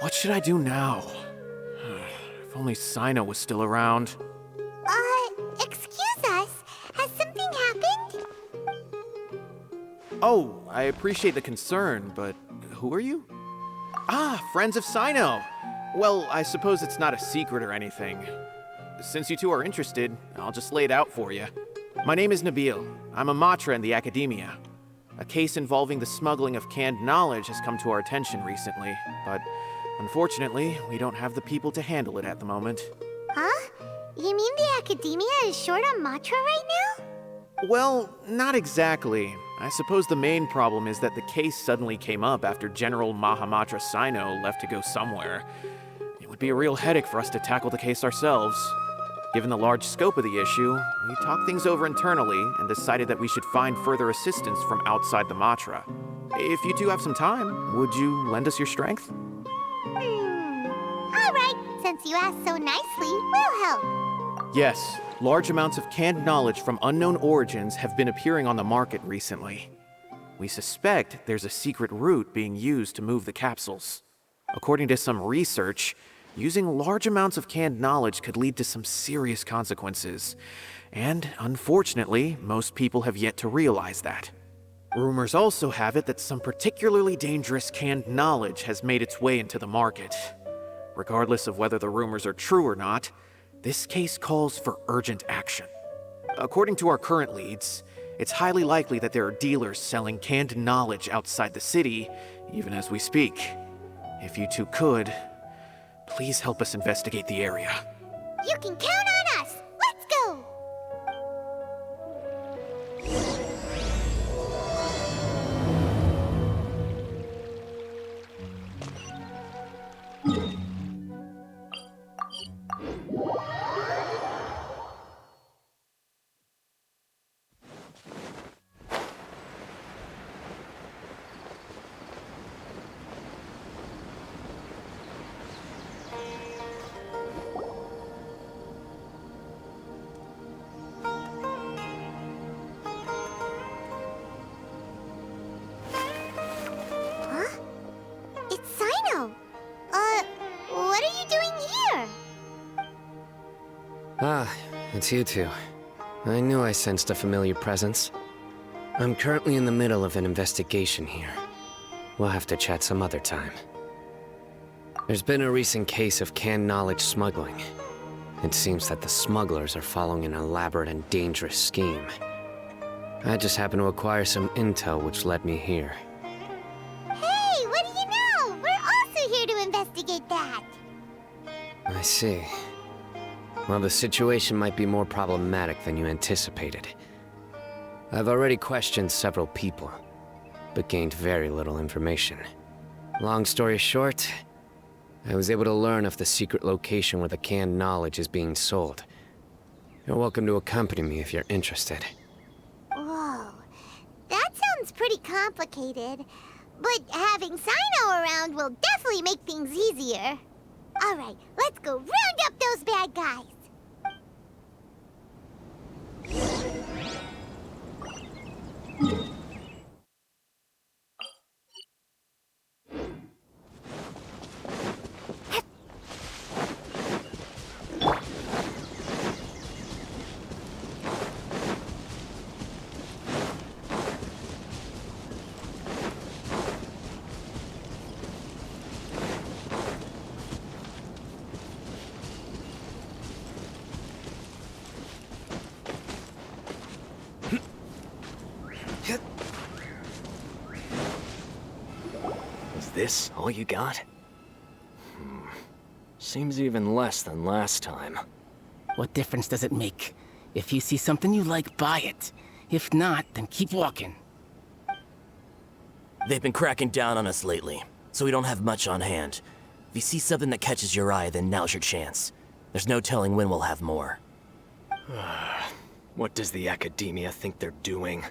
What should I do now? If only Cyno was still around. Excuse us. Has something happened? Oh, I appreciate the concern, but who are you? Ah, friends of Cyno! Well, I suppose it's not a secret or anything. Since you two are interested, I'll just lay it out for you. My name is Nabil. I'm a Matra in the academia. A case involving the smuggling of canned knowledge has come to our attention recently, but unfortunately, we don't have the people to handle it at the moment. Huh? You mean the academia is short on Matra right now? Well, not exactly. I suppose the main problem is that the case suddenly came up after General Mahamatra Cyno left to go somewhere. It would be a real headache for us to tackle the case ourselves. Given the large scope of the issue, we talked things over internally and decided that we should find further assistance from outside the Matra. If you two have some time, would you lend us your strength? Alright, since you asked so nicely, we'll help. Yes, large amounts of canned knowledge from unknown origins have been appearing on the market recently. We suspect there's a secret route being used to move the capsules. According to some research, using large amounts of canned knowledge could lead to some serious consequences, and unfortunately, most people have yet to realize that. Rumors also have it that some particularly dangerous canned knowledge has made its way into the market. Regardless of whether the rumors are true or not, this case calls for urgent action. According to our current leads, it's highly likely that there are dealers selling canned knowledge outside the city, even as we speak. If you two could, please help us investigate the area. You can count on us! Let's go! What are you doing here? Ah, it's you two. I knew I sensed a familiar presence. I'm currently in the middle of an investigation here. We'll have to chat some other time. There's been a recent case of canned knowledge smuggling. It seems that the smugglers are following an elaborate and dangerous scheme. I just happened to acquire some intel which led me here. Hey, what do you know? We're also here to investigate that. I see. Well, the situation might be more problematic than you anticipated. I've already questioned several people, but gained very little information. Long story short, I was able to learn of the secret location where the canned knowledge is being sold. You're welcome to accompany me if you're interested. Whoa, that sounds pretty complicated. But having Cyno around will definitely make things easier. Alright, let's go round up those bad guys. Is this all you got? Seems even less than last time. What difference does it make? If you see something you like, buy it. If not, then keep walking. They've been cracking down on us lately, so we don't have much on hand. If you see something that catches your eye, then now's your chance. There's no telling when we'll have more. What does the academia think they're doing?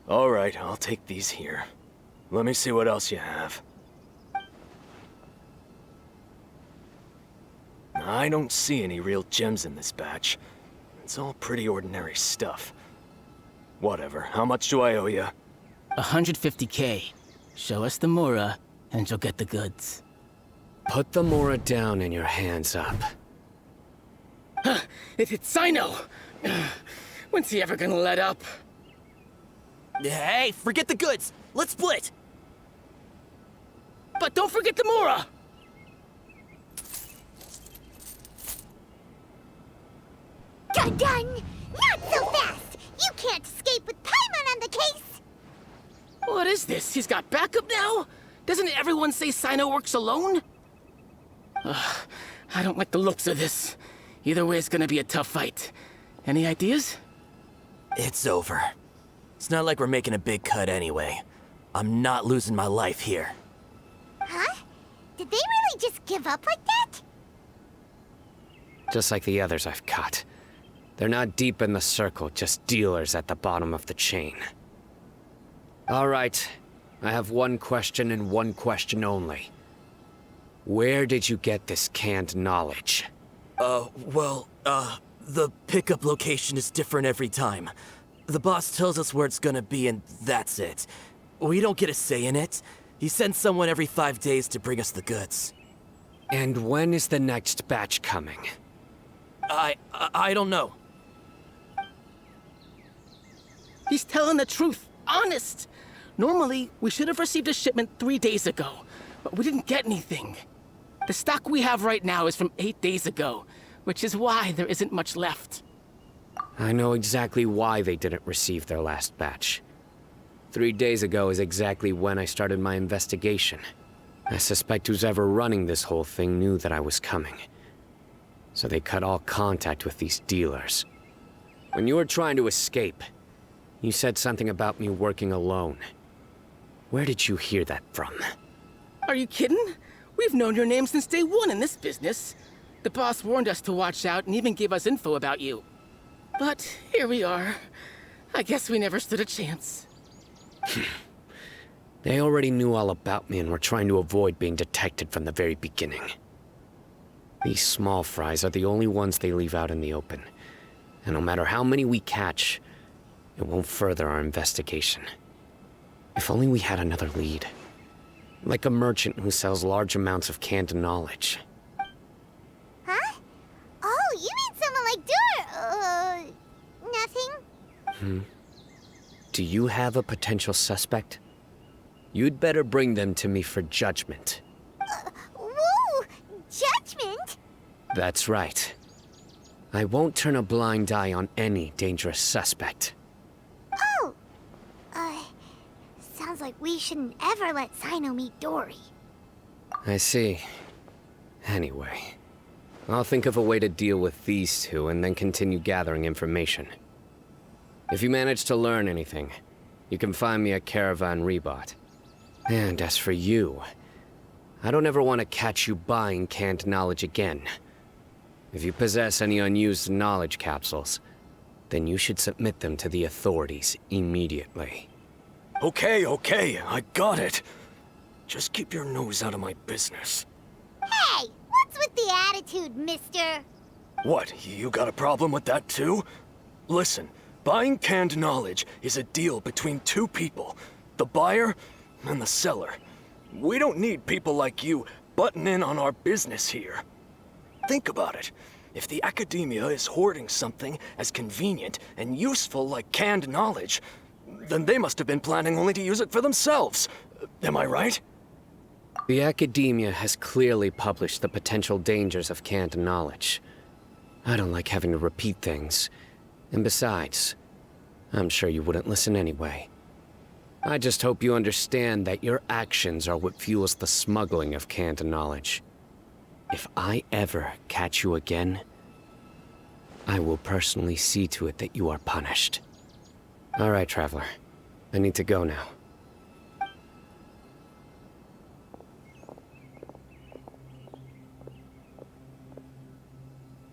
Alright, I'll take these here. Let me see what else you have. I don't see any real gems in this batch. It's all pretty ordinary stuff. Whatever, how much do I owe you? 150K. Show us the Mora, and you'll get the goods. Put the Mora down and your hands up. It's Cyno! When's he ever gonna let up? Hey, forget the goods! Let's split! But don't forget the Mora! Dun-dun! Not so fast! You can't escape with Paimon on the case! What is this? He's got backup now? Doesn't everyone say Cyno works alone? I don't like the looks of this. Either way, it's gonna be a tough fight. Any ideas? It's over. It's not like we're making a big cut anyway. I'm not losing my life here. Huh? Did they really just give up like that? Just like the others I've caught. They're not deep in the circle, just dealers at the bottom of the chain. All right, I have one question and one question only. Where did you get this canned knowledge? The pickup location is different every time. The boss tells us where it's gonna be and that's it. We don't get a say in it. He sends someone every 5 days to bring us the goods. And when is the next batch coming? I don't know. He's telling the truth. Honest. Normally, we should have received a shipment 3 days ago, but we didn't get anything. The stock we have right now is from 8 days ago, which is why there isn't much left. I know exactly why they didn't receive their last batch. 3 days ago is exactly when I started my investigation. I suspect who's ever running this whole thing knew that I was coming. So they cut all contact with these dealers. When you were trying to escape, you said something about me working alone. Where did you hear that from? Are you kidding? We've known your name since day one in this business. The boss warned us to watch out and even gave us info about you. But here we are. I guess we never stood a chance. They already knew all about me and were trying to avoid being detected from the very beginning. These small fries are the only ones they leave out in the open. And no matter how many we catch, it won't further our investigation. If only we had another lead. Like a merchant who sells large amounts of canned knowledge. Huh? Oh, you mean someone like nothing? Do you have a potential suspect? You'd better bring them to me for judgment. Whoa! Judgment? That's right. I won't turn a blind eye on any dangerous suspect. Oh! Sounds like we shouldn't ever let Cyno meet Dori. I see. Anyway, I'll think of a way to deal with these two and then continue gathering information. If you manage to learn anything, you can find me at Caravan Rebot. And as for you, I don't ever want to catch you buying canned knowledge again. If you possess any unused knowledge capsules, then you should submit them to the authorities immediately. Okay, I got it. Just keep your nose out of my business. Hey! What's with the attitude, mister? What, you got a problem with that too? Listen, buying canned knowledge is a deal between two people, the buyer and the seller. We don't need people like you butting in on our business here. Think about it. If the academia is hoarding something as convenient and useful like canned knowledge, then they must have been planning only to use it for themselves. Am I right? The academia has clearly published the potential dangers of canned knowledge. I don't like having to repeat things. And besides, I'm sure you wouldn't listen anyway. I just hope you understand that your actions are what fuels the smuggling of canned knowledge. If I ever catch you again, I will personally see to it that you are punished. All right, Traveler. I need to go now.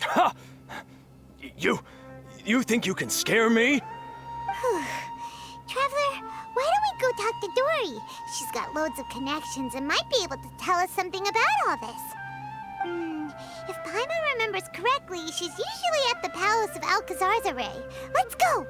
Ha! You think you can scare me? Traveler, why don't we go talk to Dori? She's got loads of connections and might be able to tell us something about all this. If Paimon remembers correctly, she's usually at the palace of Alcazar's array. Let's go!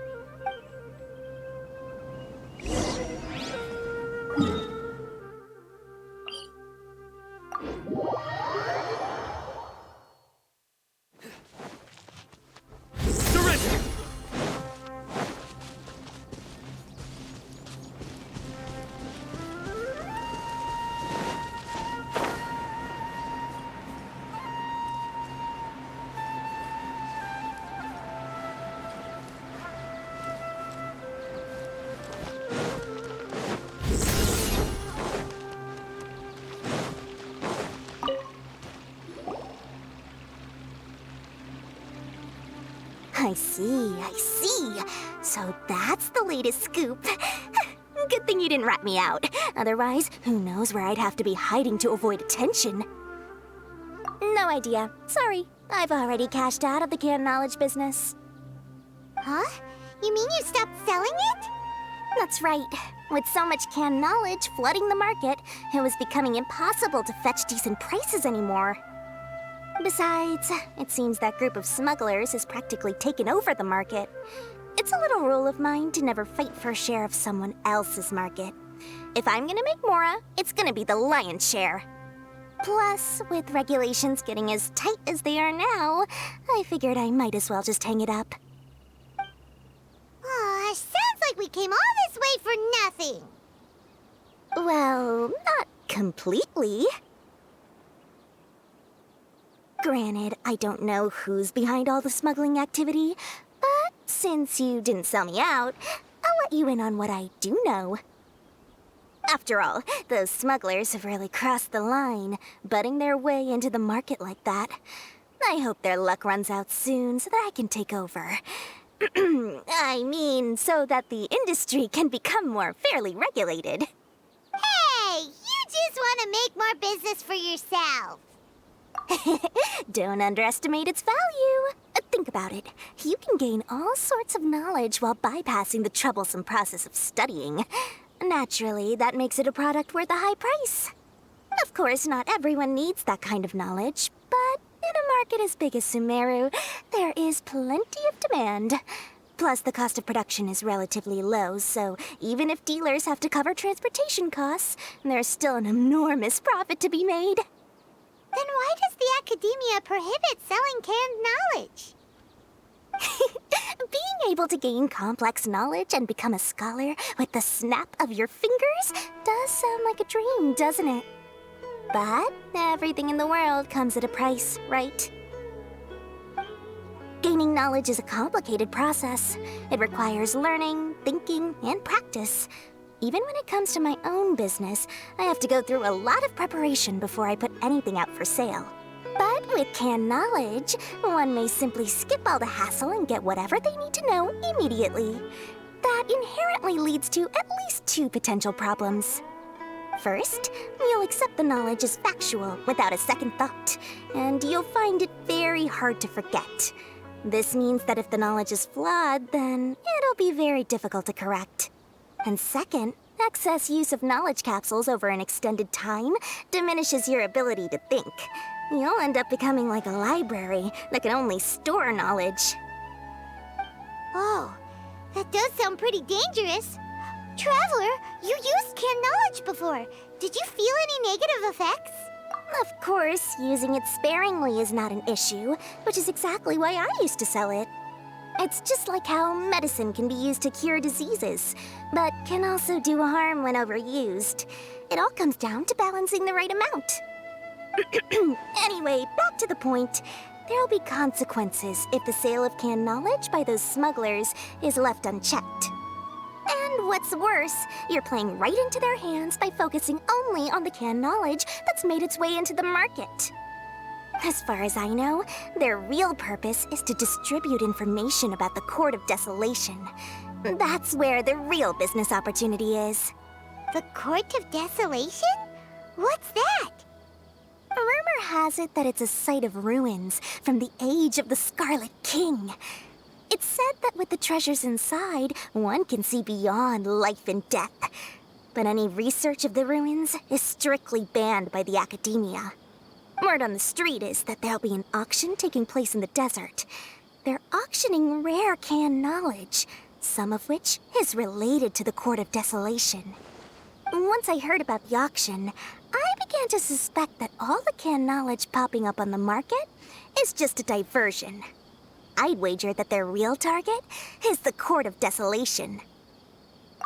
I see. So that's the latest scoop. Good thing you didn't rat me out. Otherwise, who knows where I'd have to be hiding to avoid attention. No idea. Sorry. I've already cashed out of the canned knowledge business. Huh? You mean you stopped selling it? That's right. With so much canned knowledge flooding the market, it was becoming impossible to fetch decent prices anymore. Besides, it seems that group of smugglers has practically taken over the market. It's a little rule of mine to never fight for a share of someone else's market. If I'm gonna make Mora, it's gonna be the lion's share. Plus, with regulations getting as tight as they are now, I figured I might as well just hang it up. Aw, sounds like we came all this way for nothing. Well, not completely. Granted, I don't know who's behind all the smuggling activity, but since you didn't sell me out, I'll let you in on what I do know. After all, those smugglers have really crossed the line, butting their way into the market like that. I hope their luck runs out soon so that I can take over. I mean, so that the industry can become more fairly regulated. Hey, you just want to make more business for yourself. Don't underestimate its value. Think about it. You can gain all sorts of knowledge while bypassing the troublesome process of studying. Naturally, that makes it a product worth a high price. Of course, not everyone needs that kind of knowledge, but in a market as big as Sumeru, there is plenty of demand. Plus, the cost of production is relatively low, so even if dealers have to cover transportation costs, there's still an enormous profit to be made. Then why does the Academia prohibit selling canned knowledge? Being able to gain complex knowledge and become a scholar with the snap of your fingers does sound like a dream, doesn't it? But everything in the world comes at a price, right? Gaining knowledge is a complicated process. It requires learning, thinking, and practice. Even when it comes to my own business, I have to go through a lot of preparation before I put anything out for sale. But with canned knowledge, one may simply skip all the hassle and get whatever they need to know immediately. That inherently leads to at least two potential problems. First, you'll accept the knowledge as factual without a second thought, and you'll find it very hard to forget. This means that if the knowledge is flawed, then it'll be very difficult to correct. And second, excess use of knowledge capsules over an extended time diminishes your ability to think. You'll end up becoming like a library that can only store knowledge. Oh, that does sound pretty dangerous. Traveler, you used canned knowledge before. Did you feel any negative effects? Of course, using it sparingly is not an issue, which is exactly why I used to sell it. It's just like how medicine can be used to cure diseases, but can also do harm when overused. It all comes down to balancing the right amount. Anyway, back to the point. There'll be consequences if the sale of canned knowledge by those smugglers is left unchecked. And what's worse, you're playing right into their hands by focusing only on the canned knowledge that's made its way into the market. As far as I know, their real purpose is to distribute information about the Court of Desolation. That's where the real business opportunity is. The Court of Desolation? What's that? Rumor has it that it's a site of ruins from the age of the Scarlet King. It's said that with the treasures inside, one can see beyond life and death. But any research of the ruins is strictly banned by the Academia. Word on the street is that there'll be an auction taking place in the desert. They're auctioning rare canned knowledge, some of which is related to the Court of Desolation. Once I heard about the auction, I began to suspect that all the canned knowledge popping up on the market is just a diversion. I'd wager that their real target is the Court of Desolation.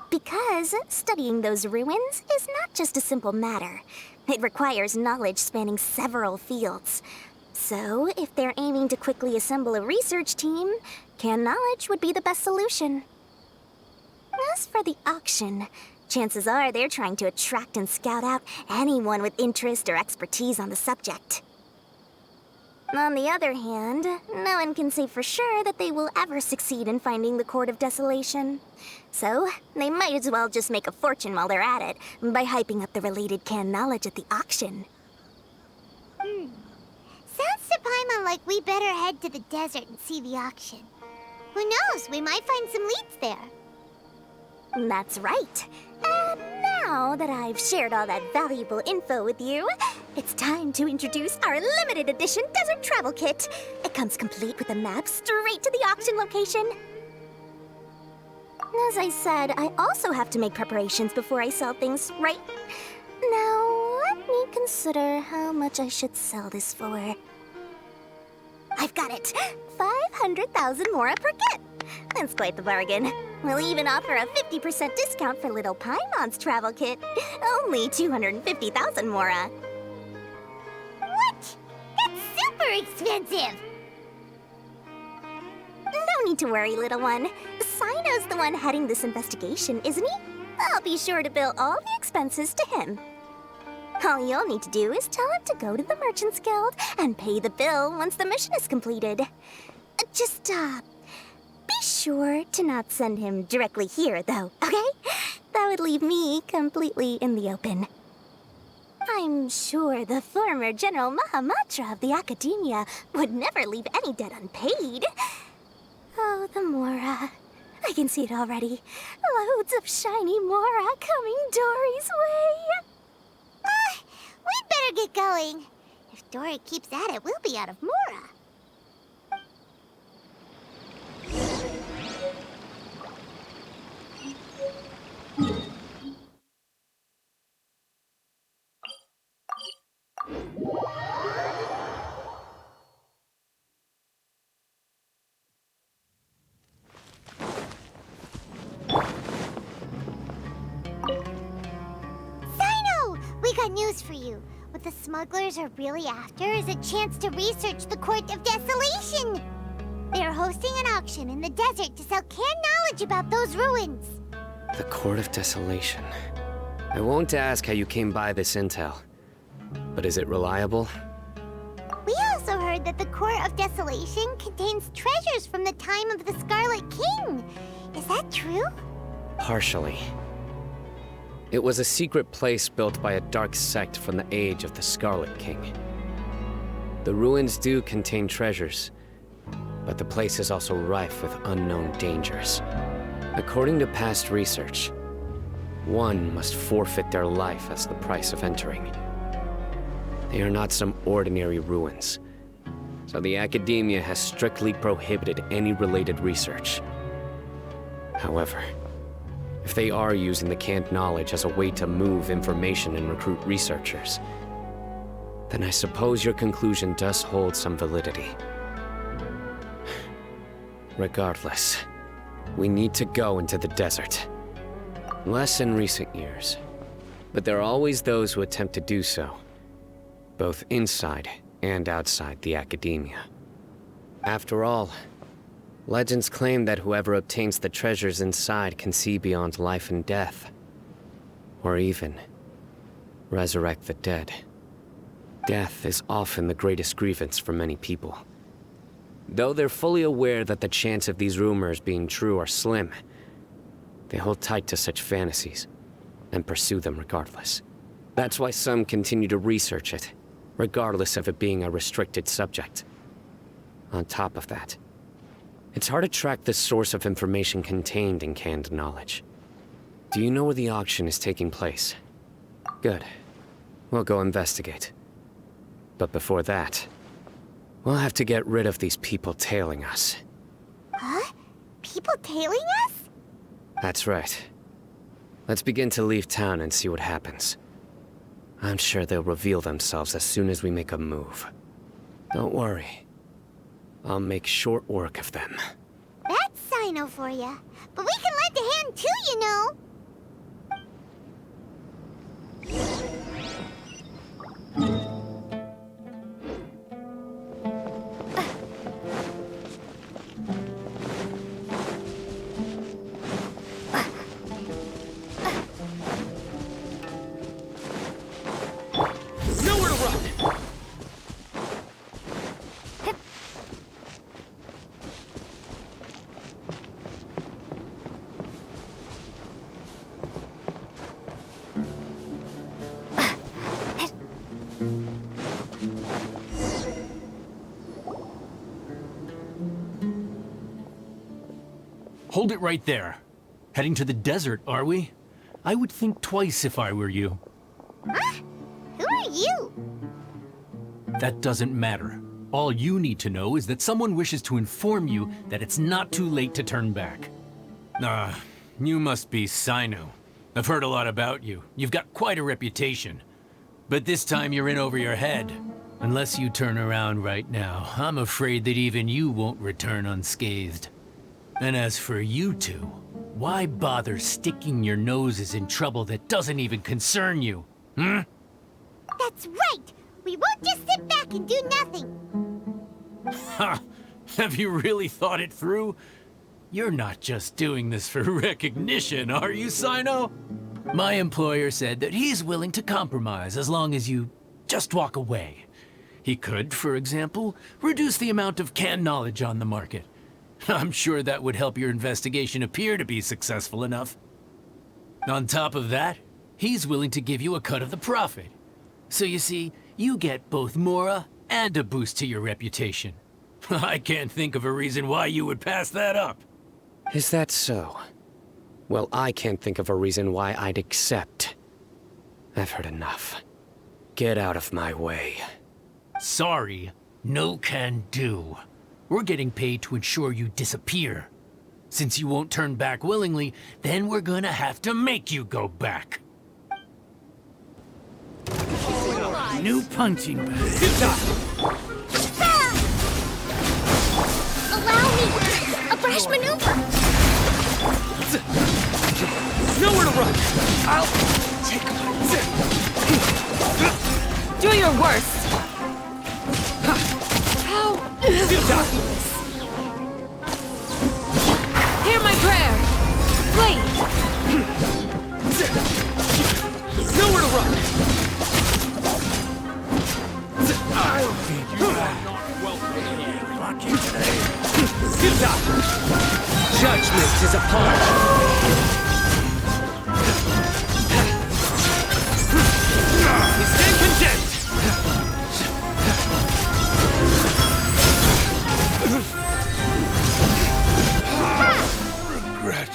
Because studying those ruins is not just a simple matter. It requires knowledge spanning several fields. So, if they're aiming to quickly assemble a research team, canned knowledge would be the best solution. As for the auction, chances are they're trying to attract and scout out anyone with interest or expertise on the subject. On the other hand, no one can say for sure that they will ever succeed in finding the Court of Desolation. So, they might as well just make a fortune while they're at it, by hyping up the related canned knowledge at the auction. Sounds to Paimon like we better head to the desert and see the auction. Who knows, we might find some leads there. That's right. And now that I've shared all that valuable info with you, it's time to introduce our limited edition desert travel kit. It comes complete with a map straight to the auction location. As I said, I also have to make preparations before I sell things, right? Now, let me consider how much I should sell this for. I've got it! 500,000 mora per kit! That's quite the bargain. We'll even offer a 50% discount for little Paimon's travel kit. Only 250,000 mora. What? That's super expensive! No need to worry, little one. Cyno's the one heading this investigation, isn't he? I'll be sure to bill all the expenses to him. All you'll need to do is tell him to go to the Merchants Guild and pay the bill once the mission is completed. Just, be sure to not send him directly here, though, okay? That would leave me completely in the open. I'm sure the former General Matra of the Academia would never leave any debt unpaid. Oh, the mora. I can see it already. Loads of shiny mora coming Dori's way. We'd better get going. If Dori keeps at it, we'll be out of mora. Cyno! We got news for you. What the smugglers are really after is a chance to research the Court of Desolation. They are hosting an auction in the desert to sell canned knowledge about those ruins. The Court of Desolation. I won't ask how you came by this intel, but is it reliable? We also heard that the Court of Desolation contains treasures from the time of the Scarlet King. Is that true? Partially. It was a secret place built by a dark sect from the age of the Scarlet King. The ruins do contain treasures, but the place is also rife with unknown dangers. According to past research, one must forfeit their life as the price of entering. They are not some ordinary ruins, so the Academia has strictly prohibited any related research. However, if they are using the canned knowledge as a way to move information and recruit researchers, then I suppose your conclusion does hold some validity. Regardless, we need to go into the desert. Less in recent years, but there are always those who attempt to do so, both inside and outside the Academia. After all, legends claim that whoever obtains the treasures inside can see beyond life and death, or even resurrect the dead. Death is often the greatest grievance for many people. Though they're fully aware that the chance of these rumors being true are slim, they hold tight to such fantasies and pursue them regardless. That's why some continue to research it, regardless of it being a restricted subject. On top of that, it's hard to track the source of information contained in canned knowledge. Do you know where the auction is taking place? Good. We'll go investigate. But before that, we'll have to get rid of these people tailing us. Huh? People tailing us? That's right. Let's begin to leave town and see what happens. I'm sure they'll reveal themselves as soon as we make a move. Don't worry. I'll make short work of them. That's Cyno for ya. But we can lend a hand too, you know. Hold it right there. Heading to the desert, are we? I would think twice if I were you. Huh? Who are you? That doesn't matter. All you need to know is that someone wishes to inform you that it's not too late to turn back. You must be Cyno. I've heard a lot about you. You've got quite a reputation. But this time you're in over your head. Unless you turn around right now, I'm afraid that even you won't return unscathed. And as for you two, why bother sticking your noses in trouble that doesn't even concern you? That's right! We won't just sit back and do nothing! Ha! Have you really thought it through? You're not just doing this for recognition, are you, Cyno? My employer said that he's willing to compromise as long as you just walk away. He could, for example, reduce the amount of canned knowledge on the market. I'm sure that would help your investigation appear to be successful enough. On top of that, he's willing to give you a cut of the profit. So you see, you get both Mora and a boost to your reputation. I can't think of a reason why you would pass that up. Is that so? Well, I can't think of a reason why I'd accept. I've heard enough. Get out of my way. Sorry, no can do. We're getting paid to ensure you disappear. Since you won't turn back willingly, then we're gonna have to make you go back. New punching bag. Allow me! A brash maneuver! Nowhere to run! I'll take Do your worst. How? Hear my prayer. Wait. Nowhere to run! I'll feed you back. Lucky today. Judgment is upon us. You stand condemned! Regret.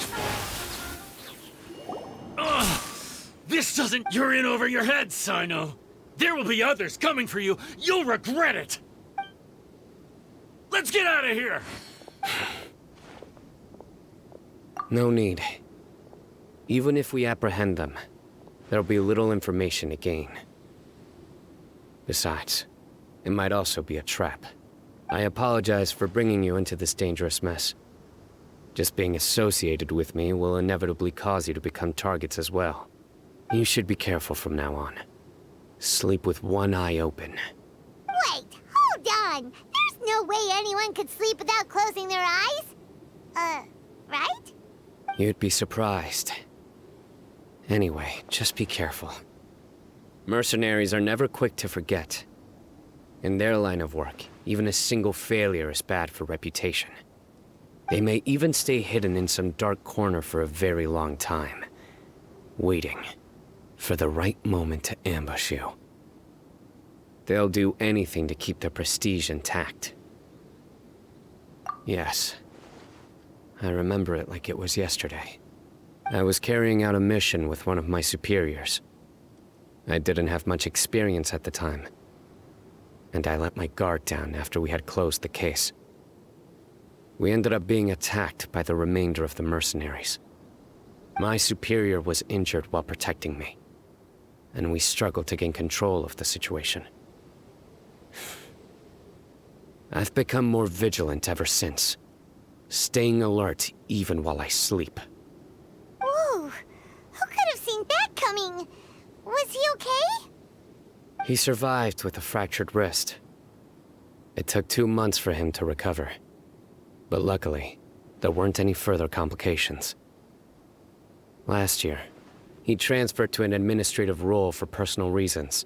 This doesn't... You're in over your head, Cyno. There will be others coming for you. You'll regret it. Let's get out of here. No need. Even if we apprehend them, there'll be little information to gain. Besides, it might also be a trap. I apologize for bringing you into this dangerous mess. Just being associated with me will inevitably cause you to become targets as well. You should be careful from now on. Sleep with one eye open. Wait, hold on! There's no way anyone could sleep without closing their eyes? Right? You'd be surprised. Anyway, just be careful. Mercenaries are never quick to forget. In their line of work, even a single failure is bad for reputation. They may even stay hidden in some dark corner for a very long time, waiting for the right moment to ambush you. They'll do anything to keep their prestige intact. Yes, I remember it like it was yesterday. I was carrying out a mission with one of my superiors. I didn't have much experience at the time, and I let my guard down after we had closed the case. We ended up being attacked by the remainder of the mercenaries. My superior was injured while protecting me, and we struggled to gain control of the situation. I've become more vigilant ever since, staying alert even while I sleep. Whoa! Who could have seen that coming? Was he okay? He survived with a fractured wrist. It took 2 months for him to recover. But luckily, there weren't any further complications. Last year, he transferred to an administrative role for personal reasons,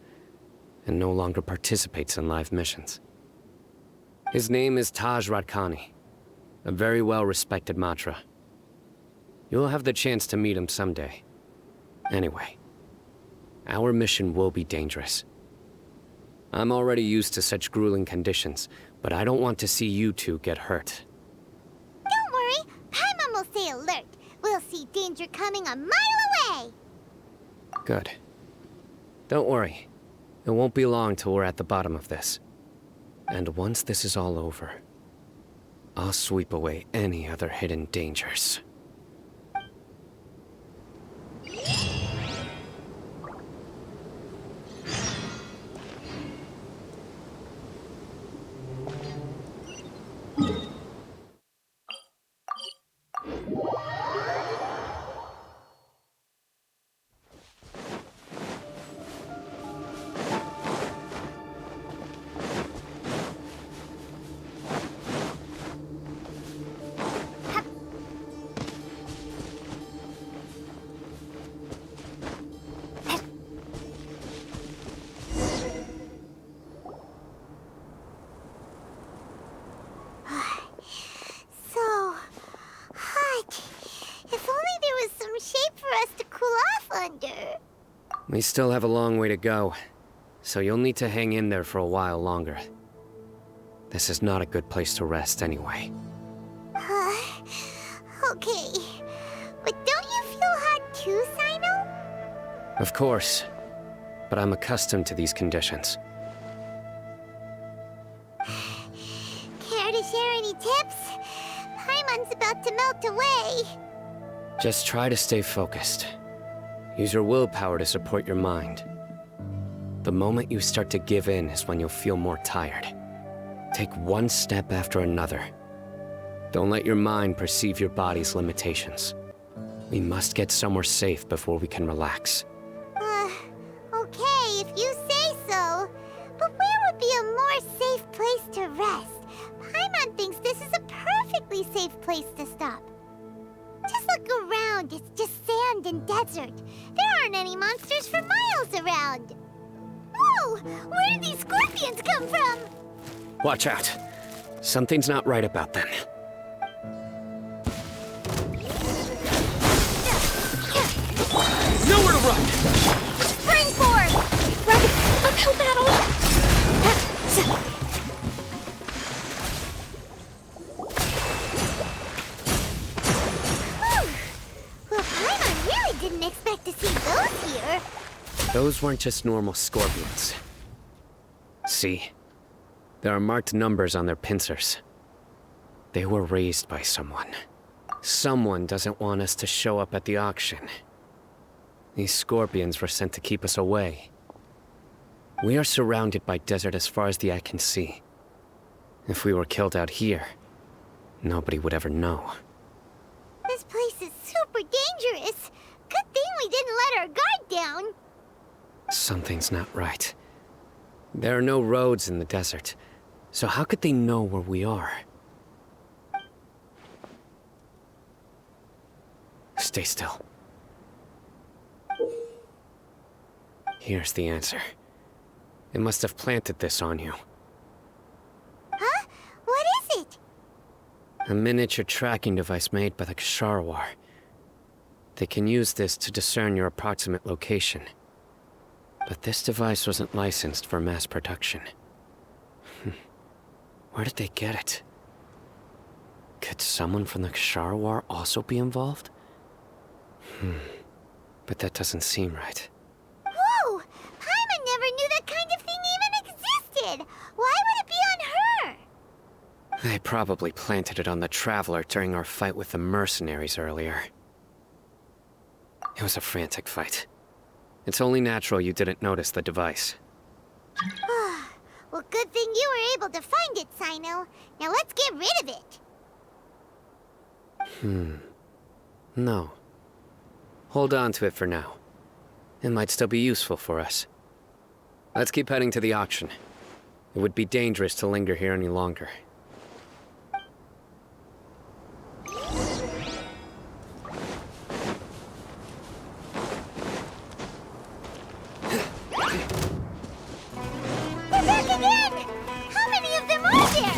and no longer participates in live missions. His name is Taj Radkani, a very well-respected Matra. You'll have the chance to meet him someday. Anyway, our mission will be dangerous. I'm already used to such grueling conditions, but I don't want to see you two get hurt. Don't worry, Paimon will stay danger coming a mile away! Good. Don't worry. It won't be long till we're at the bottom of this. And once this is all over, I'll sweep away any other hidden dangers. So hot. If only there was some shade for us to cool off under. We still have a long way to go, so you'll need to hang in there for a while longer. This is not a good place to rest anyway. Okay. But don't you feel hot too, Cyno? Of course, but I'm accustomed to these conditions. Care to share any tips? Paimon's about to melt away. Just try to stay focused. Use your willpower to support your mind. The moment you start to give in is when you'll feel more tired. Take one step after another. Don't let your mind perceive your body's limitations. We must get somewhere safe before we can relax. Okay, if you say so. But where would be a more safe place to rest? Paimon thinks this is a perfectly safe place to stop. Just look around, it's just sand and desert. There aren't any monsters for miles around. Whoa! Where did these scorpions come from? Watch out. Something's not right about them. Nowhere to run! Springboard! Rapid uphill battle! Well, Paimon really didn't expect to see those here. Those weren't just normal scorpions. See? There are marked numbers on their pincers. They were raised by someone. Someone doesn't want us to show up at the auction. These scorpions were sent to keep us away. We are surrounded by desert as far as the eye can see. If we were killed out here, nobody would ever know. This place is super dangerous. Good thing we didn't let our guard down. Something's not right. There are no roads in the desert, so how could they know where we are? Stay still. Here's the answer. It must have planted this on you. Huh? What is it? A miniature tracking device made by the Ksharawar. They can use this to discern your approximate location. But this device wasn't licensed for mass production. Where did they get it? Could someone from the Ksharawar also be involved? But that doesn't seem right. Whoa! Paimon never knew that kind of thing even existed! Why would it be on her? They probably planted it on the Traveler during our fight with the mercenaries earlier. It was a frantic fight. It's only natural you didn't notice the device. Well, good thing you were able to find it, Cyno. Now let's get rid of it. No. Hold on to it for now. It might still be useful for us. Let's keep heading to the auction. It would be dangerous to linger here any longer. They're back again! How many of them are there?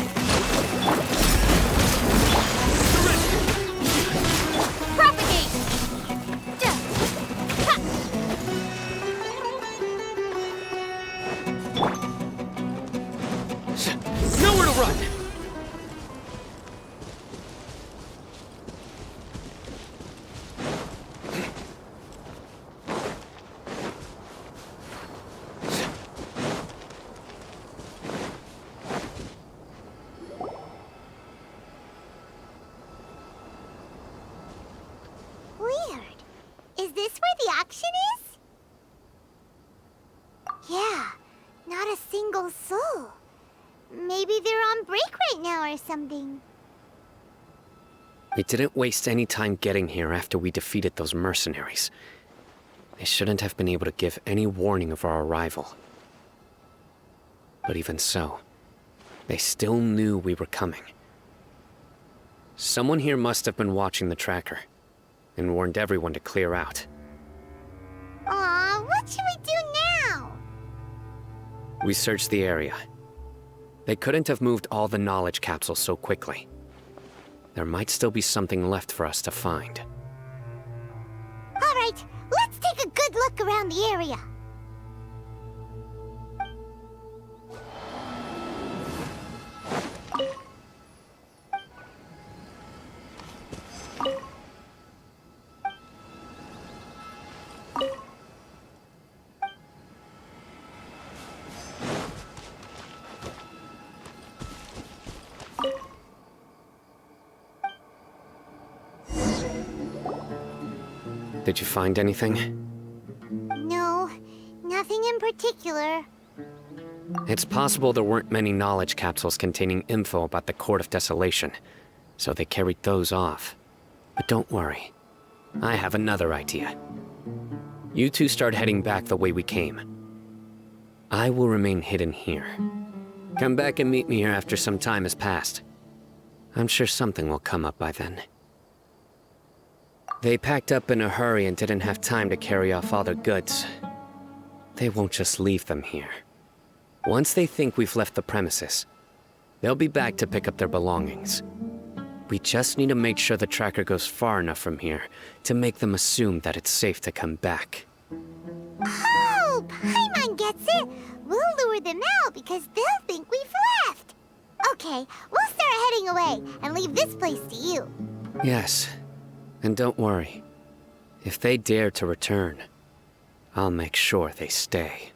Propagate! Nowhere to run! this where the auction is? Yeah, not a single soul. Maybe they're on break right now or something. We didn't waste any time getting here after we defeated those mercenaries. They shouldn't have been able to give any warning of our arrival. But even so, they still knew we were coming. Someone here must have been watching the tracker, and warned everyone to clear out. Aw, what should we do now? We searched the area. They couldn't have moved all the knowledge capsules so quickly. There might still be something left for us to find. Alright, let's take a good look around the area. Did you find anything? No, nothing in particular. It's possible there weren't many knowledge capsules containing info about the Court of Desolation, so they carried those off. But don't worry. I have another idea. You two start heading back the way we came. I will remain hidden here. Come back and meet me here after some time has passed. I'm sure something will come up by then. They packed up in a hurry and didn't have time to carry off all their goods. They won't just leave them here. Once they think we've left the premises, they'll be back to pick up their belongings. We just need to make sure the tracker goes far enough from here to make them assume that it's safe to come back. Oh, Paimon gets it! We'll lure them out because they'll think we've left! Okay, we'll start heading away and leave this place to you. Yes, and don't worry. If they dare to return, I'll make sure they stay.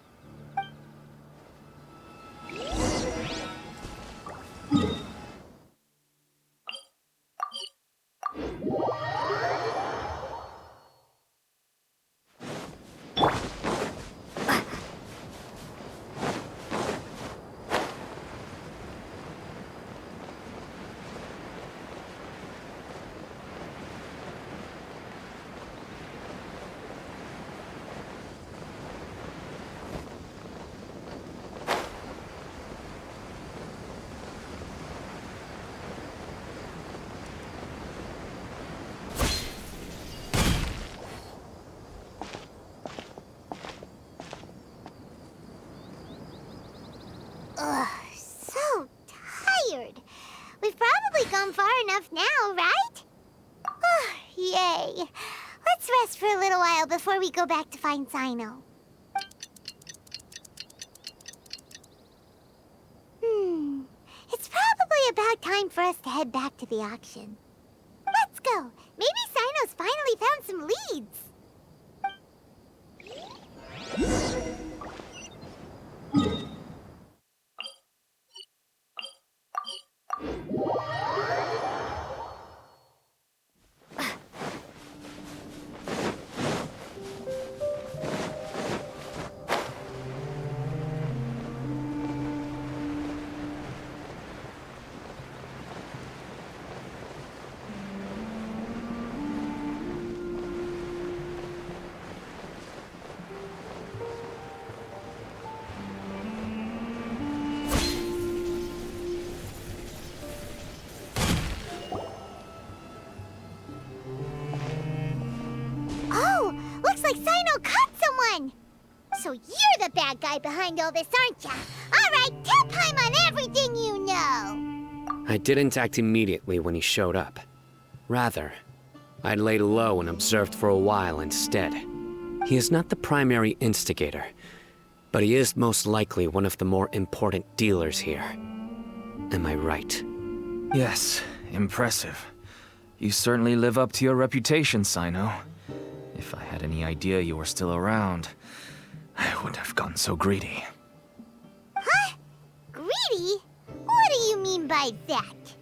Ugh, so tired. We've probably gone far enough now, right? Yay. Let's rest for a little while before we go back to find Cyno. It's probably about time for us to head back to the auction. Let's go. Maybe Cyno's finally found some leads. Oh, looks like Cyno caught someone! So you're the bad guy behind all this, aren't ya? Alright, tell Paimon everything you know! I didn't act immediately when he showed up. Rather, I laid low and observed for a while instead. He is not the primary instigator, but he is most likely one of the more important dealers here. Am I right? Yes, impressive. You certainly live up to your reputation, Cyno. If I had any idea you were still around, I wouldn't have gotten so greedy. Huh? Greedy? What do you mean by that?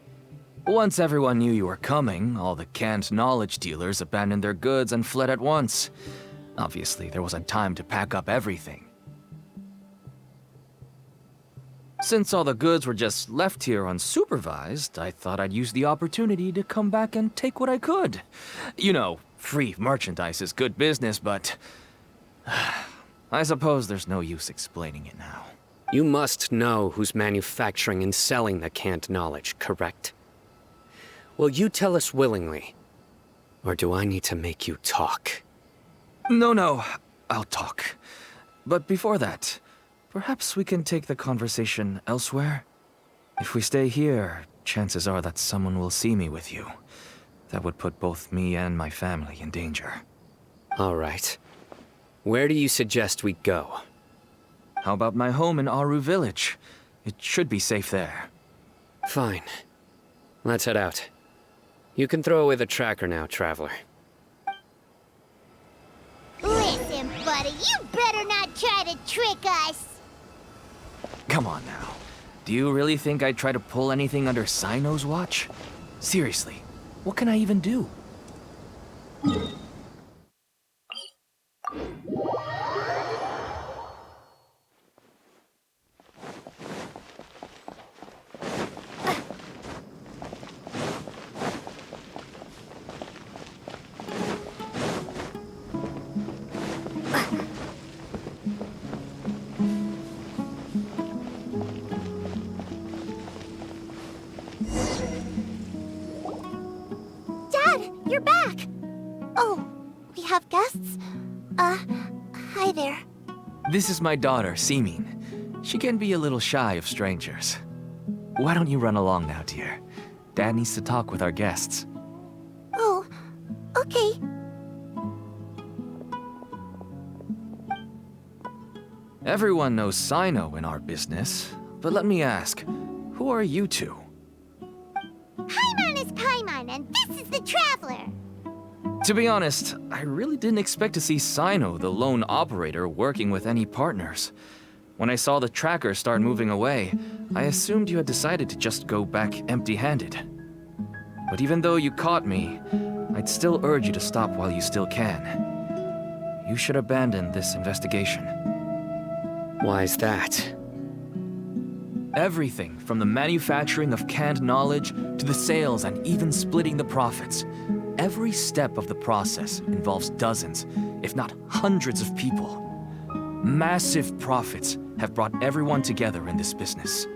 Once everyone knew you were coming, all the canned knowledge dealers abandoned their goods and fled at once. Obviously, there wasn't time to pack up everything. Since all the goods were just left here unsupervised, I thought I'd use the opportunity to come back and take what I could. You know, free merchandise is good business, but I suppose there's no use explaining it now. You must know who's manufacturing and selling the canned knowledge, correct? Will you tell us willingly? Or do I need to make you talk? No, I'll talk. But before that, perhaps we can take the conversation elsewhere? If we stay here, chances are that someone will see me with you. That would put both me and my family in danger. All right. Where do you suggest we go? How about my home in Aru Village? It should be safe there. Fine. Let's head out. You can throw away the tracker now, traveler. Listen, buddy, you better not try to trick us. Come on now. Do you really think I'd try to pull anything under Cyno's watch? Seriously, what can I even do? You're back! Oh, we have guests? Hi there. This is my daughter, Simin. She can be a little shy of strangers. Why don't you run along now, dear? Dad needs to talk with our guests. Oh, okay. Everyone knows Cyno in our business, but let me ask, who are you two? Paimon is Paimon, and this is the Traveler. To be honest, I really didn't expect to see Cyno, the lone operator, working with any partners. When I saw the tracker start moving away, I assumed you had decided to just go back empty-handed. But even though you caught me, I'd still urge you to stop while you still can. You should abandon this investigation. Why's that? Everything from the manufacturing of canned knowledge to the sales and even splitting the profits. Every step of the process involves dozens, if not hundreds of people. Massive profits have brought everyone together in this business.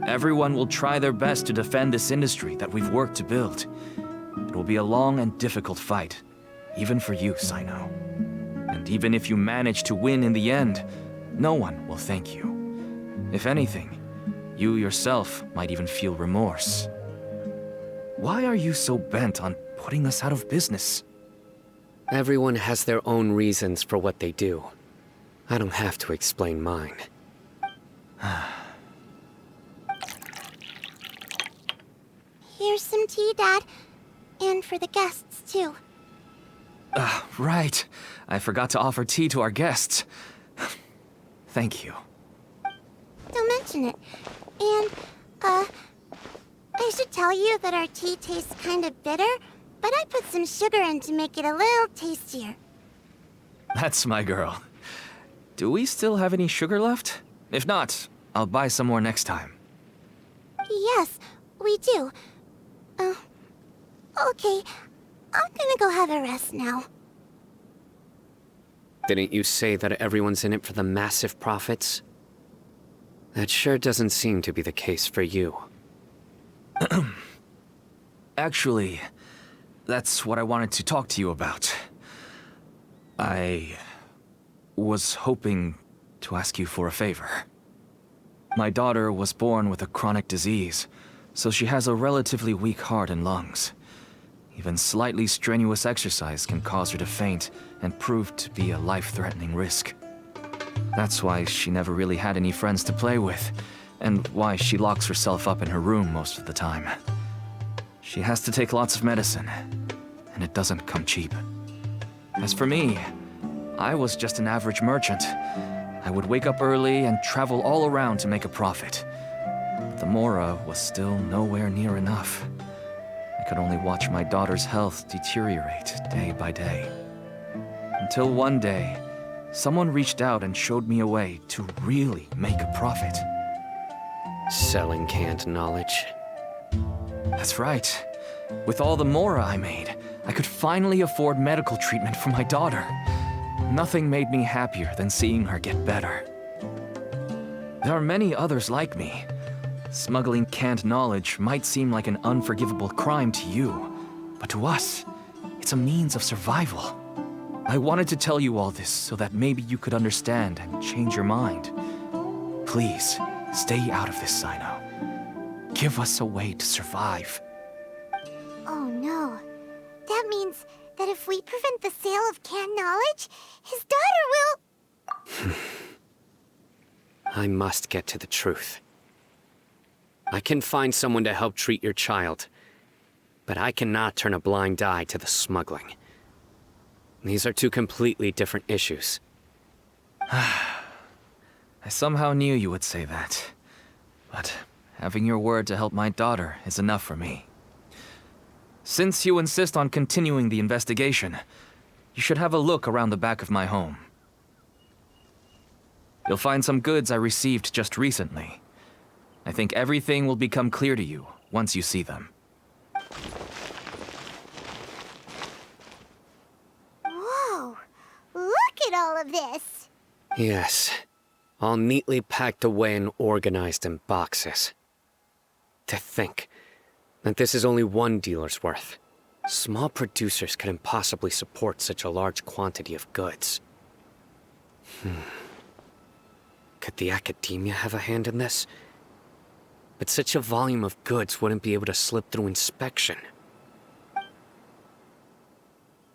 Everyone will try their best to defend this industry that we've worked to build. It will be a long and difficult fight, even for you, Cyno. And even if you manage to win in the end, no one will thank you. If anything, you yourself might even feel remorse. Why are you so bent on putting us out of business? Everyone has their own reasons for what they do. I don't have to explain mine. Here's some tea, Dad. And for the guests, too. Right. I forgot to offer tea to our guests. Thank you. Don't mention it. And, I should tell you that our tea tastes kind of bitter, but I put some sugar in to make it a little tastier. That's my girl. Do we still have any sugar left? If not, I'll buy some more next time. Yes, we do. Okay. I'm gonna go have a rest now. Didn't you say that everyone's in it for the massive profits? That sure doesn't seem to be the case for you. Actually, that's what I wanted to talk to you about. I was hoping to ask you for a favor. My daughter was born with a chronic disease, so she has a relatively weak heart and lungs. Even slightly strenuous exercise can cause her to faint and prove to be a life-threatening risk. That's why she never really had any friends to play with, and why she locks herself up in her room most of the time. She has to take lots of medicine, and it doesn't come cheap. As for me, I was just an average merchant. I would wake up early and travel all around to make a profit. But the Mora was still nowhere near enough. could only watch my daughter's health deteriorate day by day. Until one day, someone reached out and showed me a way to really make a profit. Selling canned knowledge. That's right. With all the mora I made, I could finally afford medical treatment for my daughter. Nothing made me happier than seeing her get better. There are many others like me. Smuggling canned knowledge might seem like an unforgivable crime to you, but to us, it's a means of survival. I wanted to tell you all this so that maybe you could understand and change your mind. Please, stay out of this, Cyno. Give us a way to survive. Oh no. That means that if we prevent the sale of canned knowledge, his daughter will... I must get to the truth. I can find someone to help treat your child, but I cannot turn a blind eye to the smuggling. These are two completely different issues. I somehow knew you would say that. But having your word to help my daughter is enough for me. Since you insist on continuing the investigation, you should have a look around the back of my home. You'll find some goods I received just recently. I think everything will become clear to you once you see them. Whoa! Look at all of this! Yes, all neatly packed away and organized in boxes. To think that this is only one dealer's worth. Small producers couldn't possibly support such a large quantity of goods. Could the academia have a hand in this? But such a volume of goods wouldn't be able to slip through inspection.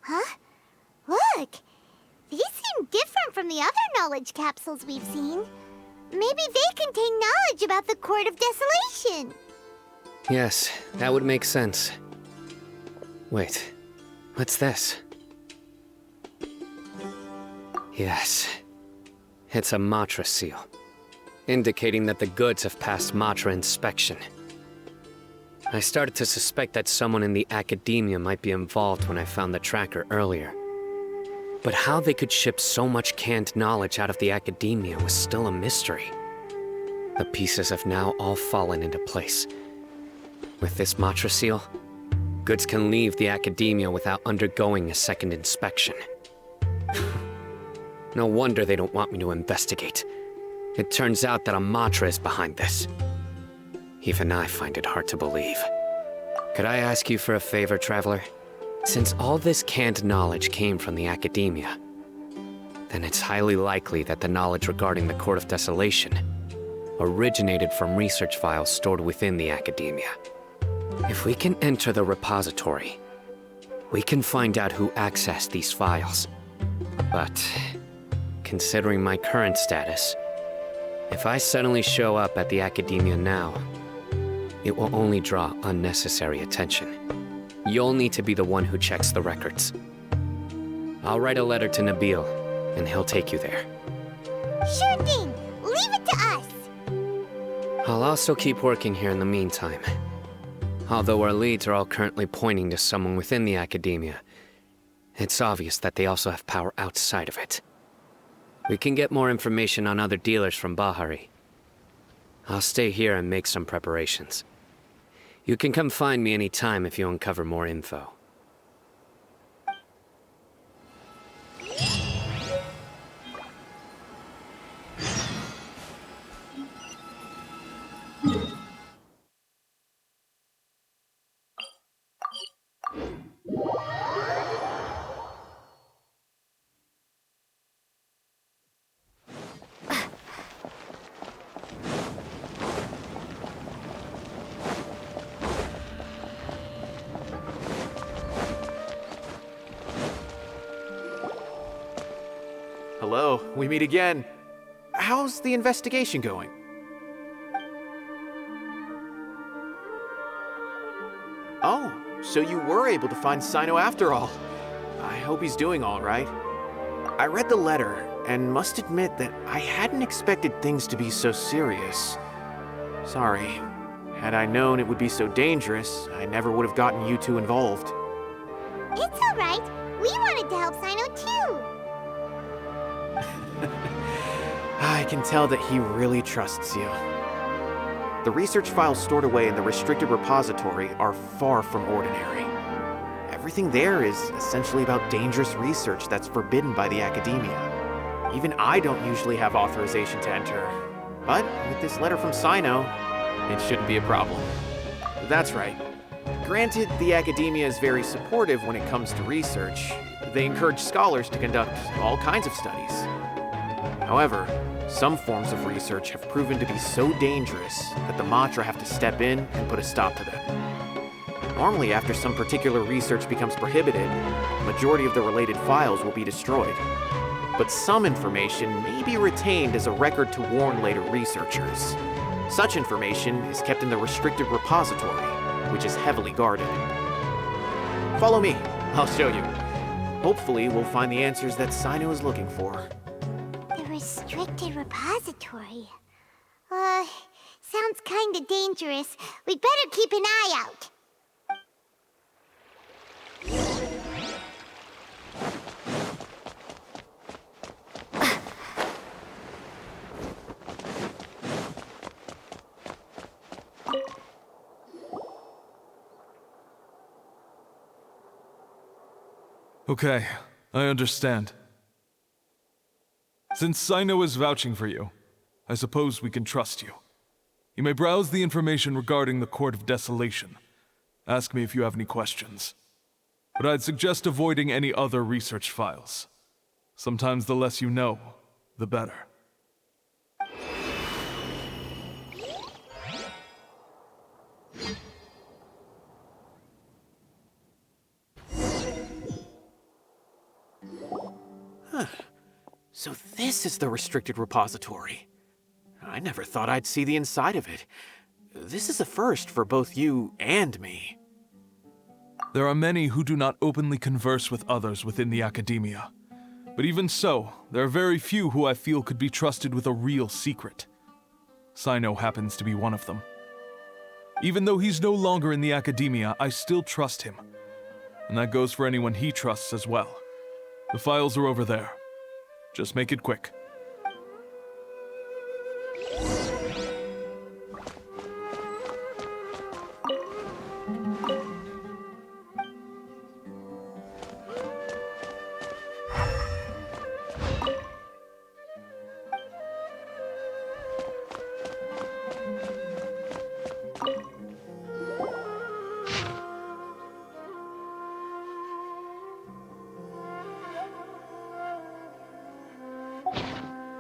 Huh? Look! These seem different from the other knowledge capsules we've seen. Maybe they contain knowledge about the Court of Desolation. Yes, that would make sense. Wait, what's this? Yes, it's a Matra seal, indicating that the goods have passed Matra inspection. I started to suspect that someone in the academia might be involved when I found the tracker earlier. But how they could ship so much canned knowledge out of the academia was still a mystery. The pieces have now all fallen into place. With this Matra seal, goods can leave the academia without undergoing a second inspection. No wonder they don't want me to investigate. It turns out that a Matra is behind this. Even I find it hard to believe. Could I ask you for a favor, Traveler? Since all this canned knowledge came from the academia, then it's highly likely that the knowledge regarding the Court of Desolation originated from research files stored within the academia. If we can enter the repository, we can find out who accessed these files. But considering my current status, if I suddenly show up at the academia now, it will only draw unnecessary attention. You'll need to be the one who checks the records. I'll write a letter to Nabil, and he'll take you there. Sure thing! Leave it to us! I'll also keep working here in the meantime. Although our leads are all currently pointing to someone within the academia, it's obvious that they also have power outside of it. We can get more information on other dealers from Bahari. I'll stay here and make some preparations. You can come find me anytime if you uncover more info. Hello, we meet again. How's the investigation going? Oh, so you were able to find Cyno after all. I hope he's doing all right. I read the letter and must admit that I hadn't expected things to be so serious. Sorry. Had I known it would be so dangerous, I never would have gotten you two involved. It's alright. We wanted to help Cyno too. I can tell that he really trusts you. The research files stored away in the restricted repository are far from ordinary. Everything there is essentially about dangerous research that's forbidden by the academia. Even I don't usually have authorization to enter. But with this letter from Cyno, it shouldn't be a problem. That's right. Granted, the academia is very supportive when it comes to research. They encourage scholars to conduct all kinds of studies. However, some forms of research have proven to be so dangerous that the Matra have to step in and put a stop to them. Normally, after some particular research becomes prohibited, the majority of the related files will be destroyed. But some information may be retained as a record to warn later researchers. Such information is kept in the restricted repository, which is heavily guarded. Follow me, I'll show you. Hopefully, we'll find the answers that Cyno is looking for. The restricted repository. Sounds kinda dangerous. We'd better keep an eye out. Okay, I understand. Since Cyno is vouching for you, I suppose we can trust you. You may browse the information regarding the Court of Desolation. Ask me if you have any questions. But I'd suggest avoiding any other research files. Sometimes the less you know, the better. So this is the restricted repository. I never thought I'd see the inside of it. This is a first for both you and me. There are many who do not openly converse with others within the academia. But even so, there are very few who I feel could be trusted with a real secret. Cyno happens to be one of them. Even though he's no longer in the academia, I still trust him. And that goes for anyone he trusts as well. The files are over there. Just make it quick.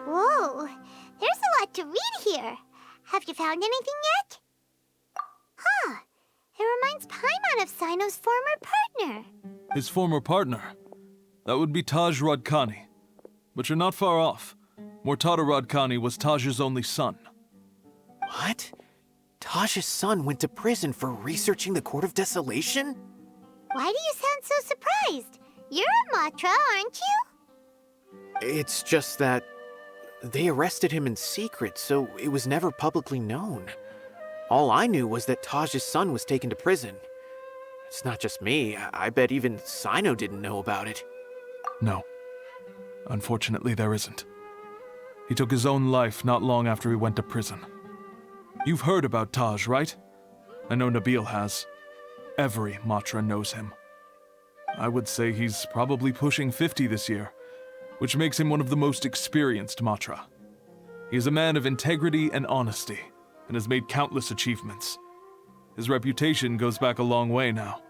Whoa, there's a lot to read here. Have you found anything yet? Huh, it reminds Paimon of Cyno's former partner. His former partner? That would be Taj Radkani. But you're not far off. Mortada Radkani was Taj's only son. What? Taj's son went to prison for researching the Court of Desolation? Why do you sound so surprised? You're a Matra, aren't you? It's just that they arrested him in secret, so it was never publicly known. All I knew was that Taj's son was taken to prison. It's not just me. I bet even Cyno didn't know about it. No. Unfortunately, there isn't. He took his own life not long after he went to prison. You've heard about Taj, right? I know Nabil has. Every Matra knows him. I would say he's probably pushing 50 this year, which makes him one of the most experienced Matra. He is a man of integrity and honesty, and has made countless achievements. His reputation goes back a long way now.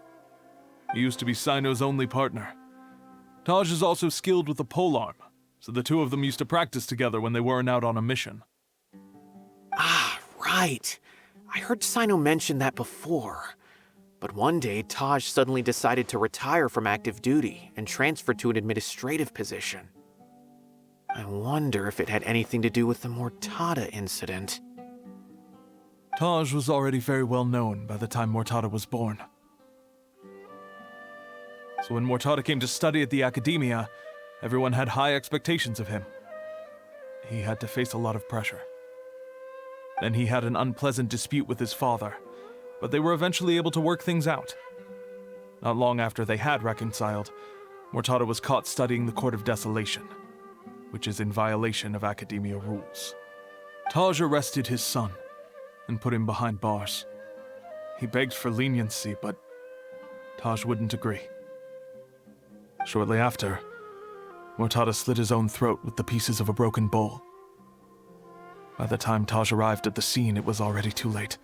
He used to be Cyno's only partner. Taj is also skilled with the polearm, so the two of them used to practice together when they weren't out on a mission. Ah, right. I heard Cyno mention that before. But one day, Taj suddenly decided to retire from active duty and transfer to an administrative position. I wonder if it had anything to do with the Mortada incident. Taj was already very well known by the time Mortada was born. So when Mortada came to study at the academia, everyone had high expectations of him. He had to face a lot of pressure. Then he had an unpleasant dispute with his father, but they were eventually able to work things out. Not long after they had reconciled, Mortada was caught studying the Court of Desolation, which is in violation of Academia rules. Taj arrested his son and put him behind bars. He begged for leniency, but Taj wouldn't agree. Shortly after, Mortada slit his own throat with the pieces of a broken bowl. By the time Taj arrived at the scene, it was already too late.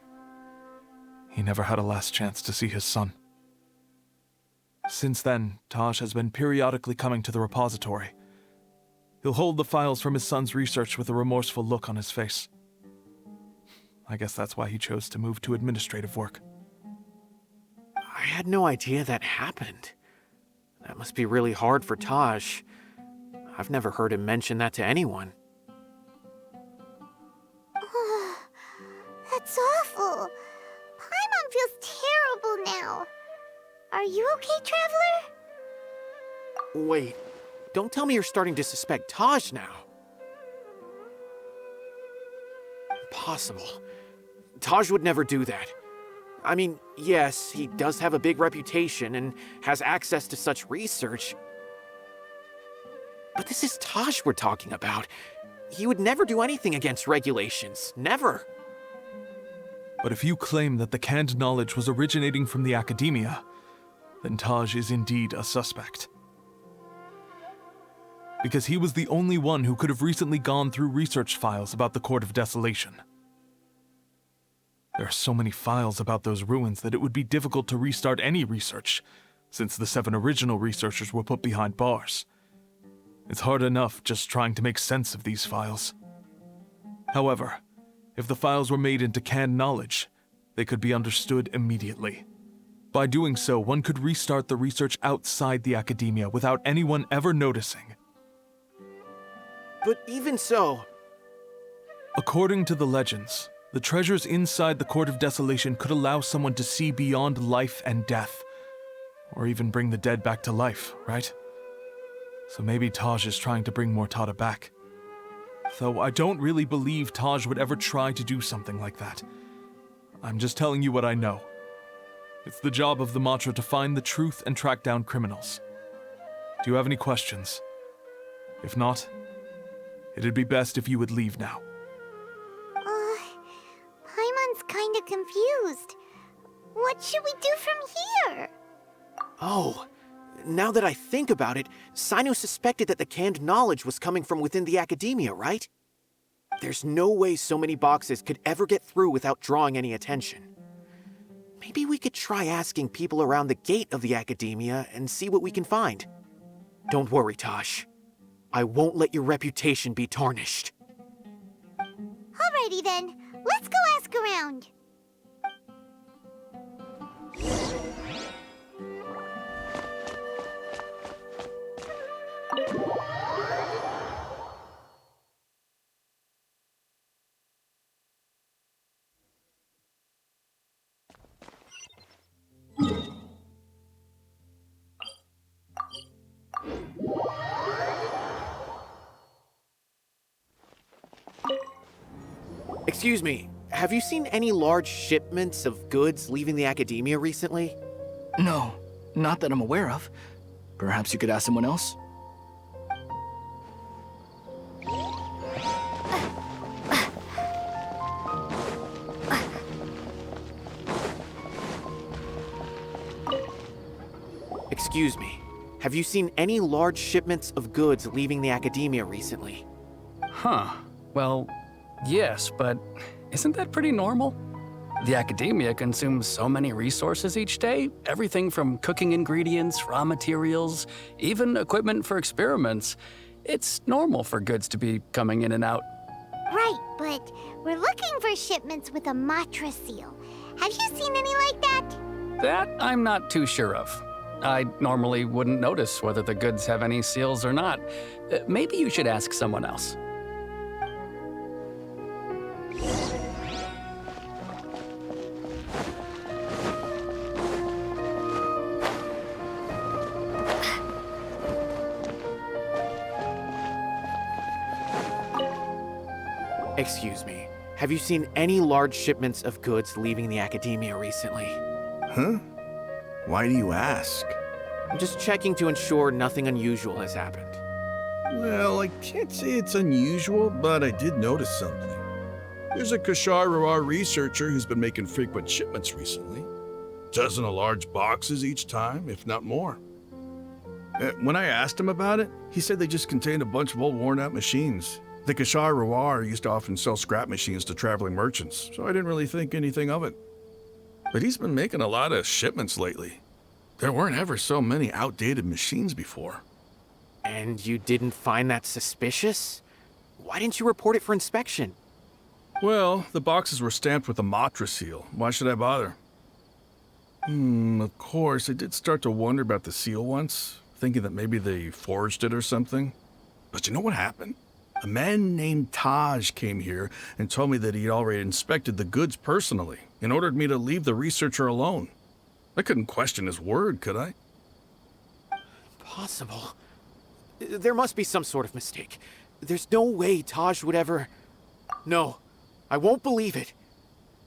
He never had a last chance to see his son. Since then, Taj has been periodically coming to the repository. He'll hold the files from his son's research with a remorseful look on his face. I guess that's why he chose to move to administrative work. I had no idea that happened. That must be really hard for Taj. I've never heard him mention that to anyone. That's awful. Paimon feels terrible now. Are you okay, Traveler? Wait, don't tell me you're starting to suspect Taj now. Impossible. Taj would never do that. I mean, yes, he does have a big reputation and has access to such research. But this is Taj we're talking about. He would never do anything against regulations. Never. But if you claim that the canned knowledge was originating from the Academia, then Taj is indeed a suspect. Because he was the only one who could have recently gone through research files about the Court of Desolation. There are so many files about those ruins that it would be difficult to restart any research, since the 7 original researchers were put behind bars. It's hard enough just trying to make sense of these files. However, if the files were made into canned knowledge, they could be understood immediately. By doing so, one could restart the research outside the Academia without anyone ever noticing. But even so... According to the legends, the treasures inside the Court of Desolation could allow someone to see beyond life and death, or even bring the dead back to life, right? So maybe Taj is trying to bring Mortada back. Though I don't really believe Taj would ever try to do something like that. I'm just telling you what I know. It's the job of the Matra to find the truth and track down criminals. Do you have any questions? If not, it'd be best if you would leave now. Paimon's kinda confused. What should we do from here? Oh, now that I think about it, Cyno suspected that the canned knowledge was coming from within the Academia, right? There's no way so many boxes could ever get through without drawing any attention. Maybe we could try asking people around the gate of the Academia and see what we can find. Don't worry, Taj. I won't let your reputation be tarnished. Alrighty then, let's go ask around. Excuse me, have you seen any large shipments of goods leaving the Academia recently? No, not that I'm aware of. Perhaps you could ask someone else? Excuse me, have you seen any large shipments of goods leaving the Academia recently? Huh. Well, yes, but isn't that pretty normal? The Academia consumes so many resources each day, everything from cooking ingredients, raw materials, even equipment for experiments. It's normal for goods to be coming in and out. Right, but we're looking for shipments with a Matra seal. Have you seen any like that? That I'm not too sure of. I normally wouldn't notice whether the goods have any seals or not. Maybe you should ask someone else. Excuse me, Have you seen any large shipments of goods leaving the academia recently? Huh? Why do you ask? I'm just checking to ensure nothing unusual has happened. Well, I can't say it's unusual, but I did notice something. There's a Kashar researcher who's been making frequent shipments recently. Dozen of large boxes each time, if not more. When I asked him about it, he said they just contained a bunch of old worn-out machines. The Kashar used to often sell scrap machines to traveling merchants, so I didn't really think anything of it. But he's been making a lot of shipments lately. There weren't ever so many outdated machines before. And you didn't find that suspicious? Why didn't you report it for inspection? Well, the boxes were stamped with a Matra seal. Why should I bother? Of course, I did start to wonder about the seal once, thinking that maybe they forged it or something. But you know what happened? A man named Taj came here and told me that he'd already inspected the goods personally and ordered me to leave the researcher alone. I couldn't question his word, could I? Possible. There must be some sort of mistake. There's no way Taj would ever... No, I won't believe it.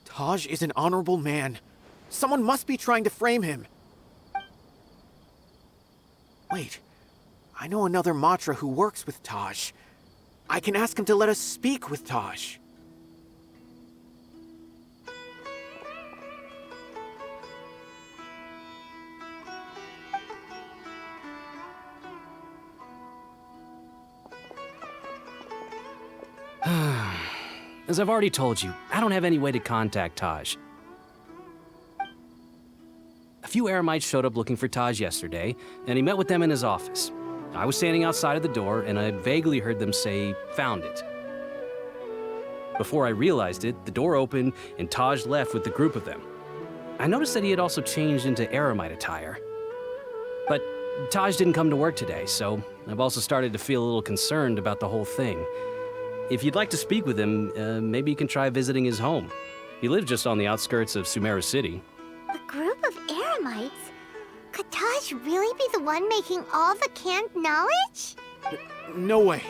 Taj is an honorable man. Someone must be trying to frame him. Wait, I know another Matra who works with Taj. I can ask him to let us speak with Taj. As I've already told you, I don't have any way to contact Taj. A few Eremites showed up looking for Taj yesterday, and he met with them in his office. I was standing outside of the door, and I vaguely heard them say, "Found it." Before I realized it, the door opened, and Taj left with the group of them. I noticed that he had also changed into Eremite attire. But Taj didn't come to work today, so I've also started to feel a little concerned about the whole thing. If you'd like to speak with him, maybe you can try visiting his home. He lives just on the outskirts of Sumeru City. A group of Eremites? Could Taj really be the one making all the canned knowledge? No way.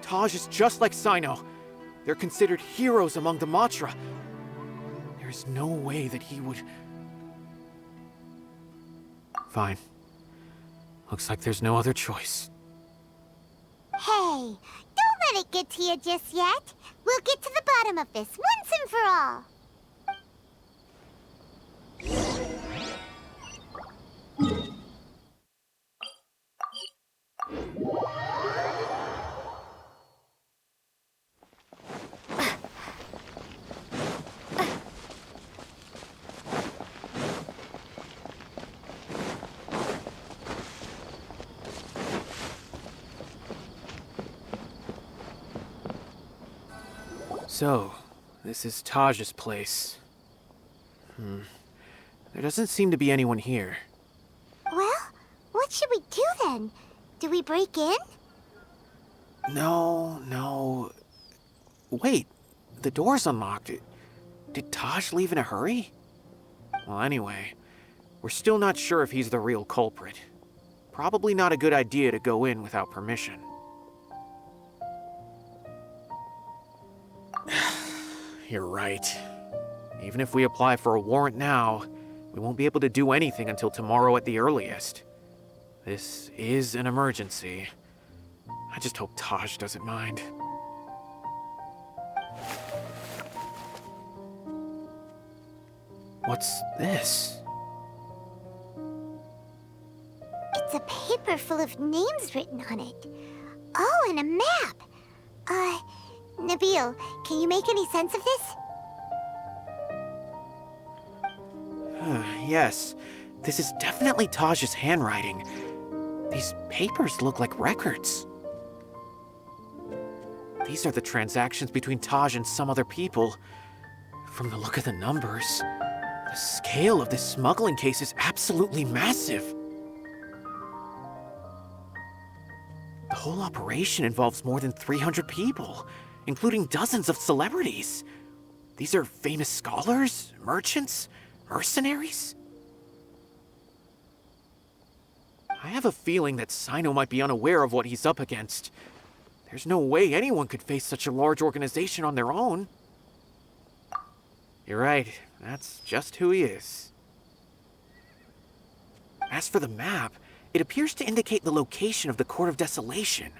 Taj is just like Cyno. They're considered heroes among the Matra. There's no way that he would... Fine. Looks like there's no other choice. Hey, don't let it get to you just yet. We'll get to the bottom of this once and for all. So, this is Taj's place. There doesn't seem to be anyone here. Well, what should we do then? Do we break in? No. Wait, the door's unlocked. Did Taj leave in a hurry? Well, anyway, we're still not sure if he's the real culprit. Probably not a good idea to go in without permission. You're right. Even if we apply for a warrant now, we won't be able to do anything until tomorrow at the earliest. This is an emergency. I just hope Taj doesn't mind. What's this? It's a paper full of names written on it. Oh, and a map. Nabil, can you make any sense of this? Yes, this is definitely Taj's handwriting. These papers look like records. These are the transactions between Taj and some other people. From the look of the numbers, the scale of this smuggling case is absolutely massive. The whole operation involves more than 300 people, including dozens of celebrities. These are famous scholars, merchants, mercenaries? I have a feeling that Cyno might be unaware of what he's up against. There's no way anyone could face such a large organization on their own. You're right, that's just who he is. As for the map, it appears to indicate the location of the Court of Desolation.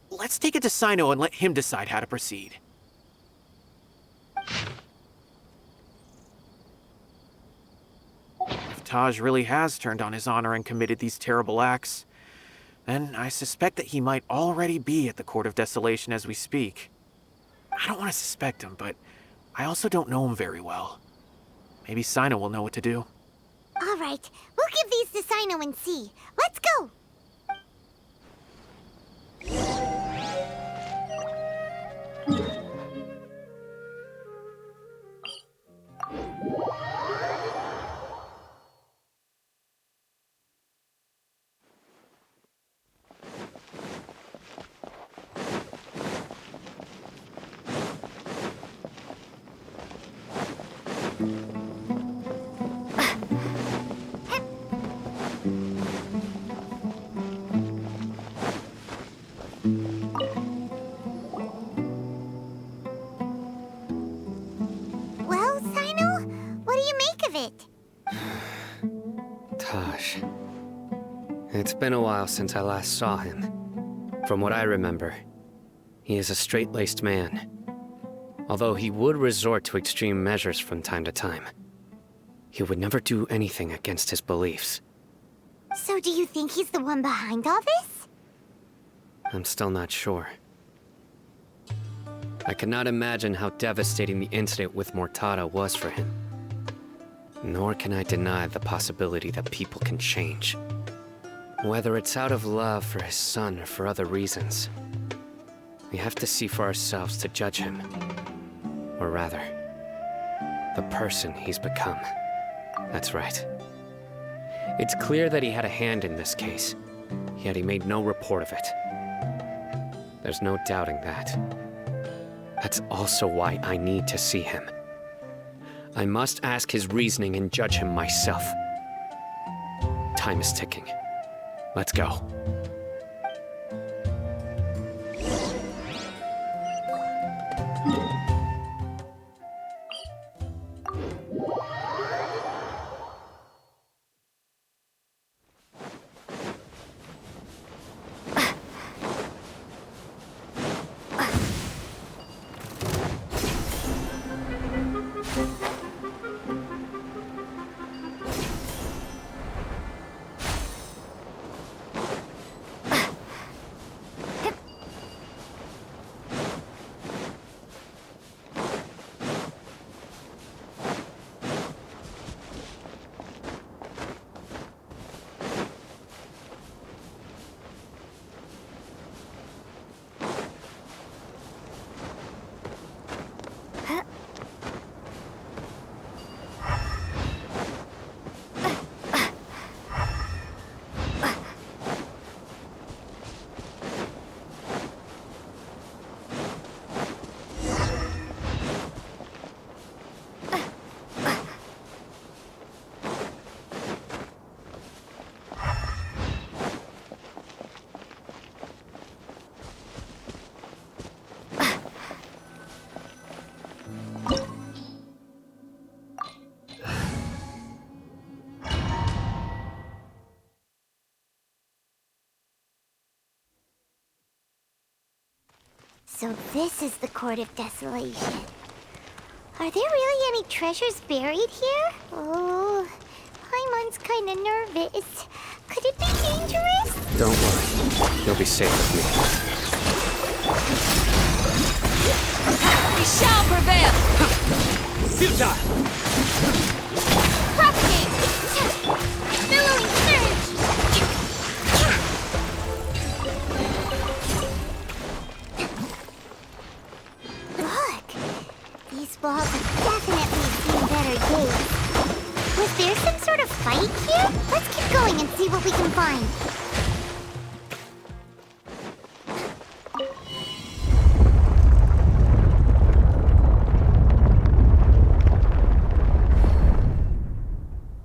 Let's take it to Cyno and let him decide how to proceed. If Taj really has turned on his honor and committed these terrible acts, then I suspect that he might already be at the Court of Desolation as we speak. I don't want to suspect him, but I also don't know him very well. Maybe Cyno will know what to do. All right, we'll give these to Cyno and see. Let's go! Well, Cyno, what do you make of it? Taj. It's been a while since I last saw him. From what I remember, he is a straight-laced man. Although he would resort to extreme measures from time to time, he would never do anything against his beliefs. So do you think he's the one behind all this? I'm still not sure. I cannot imagine how devastating the incident with Mortada was for him. Nor can I deny the possibility that people can change. Whether it's out of love for his son or for other reasons, we have to see for ourselves to judge him. Or rather, the person he's become. That's right. It's clear that he had a hand in this case, yet he made no report of it. There's no doubting that. That's also why I need to see him. I must ask his reasoning and judge him myself. Time is ticking. Let's go. So this is the Court of Desolation. Are there really any treasures buried here? Oh, Paimon's kinda nervous. Could it be dangerous? Don't worry. You'll be safe with me. We shall prevail! Futile! Propagate! Billowing surge! Look! These walls have definitely seen better days. Was there some sort of fight here? Let's keep going and see what we can find.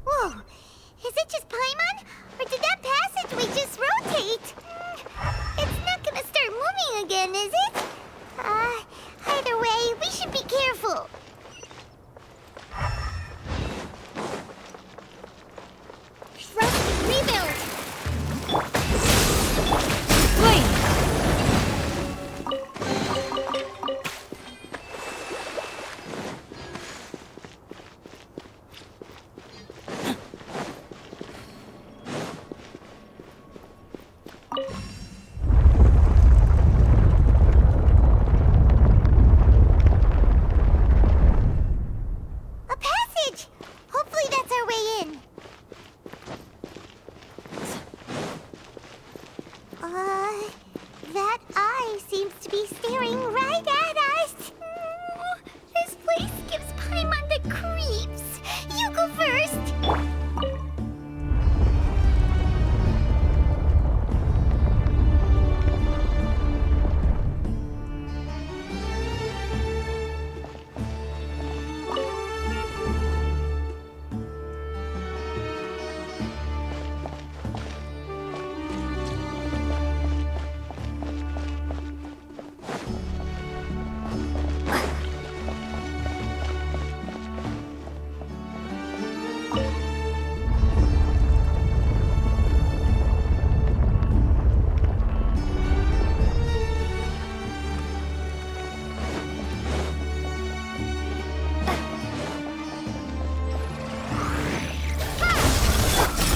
Whoa! Is it just Paimon? Or did that passageway just rotate? It's not gonna start moving again, is it? Either way, we should be careful.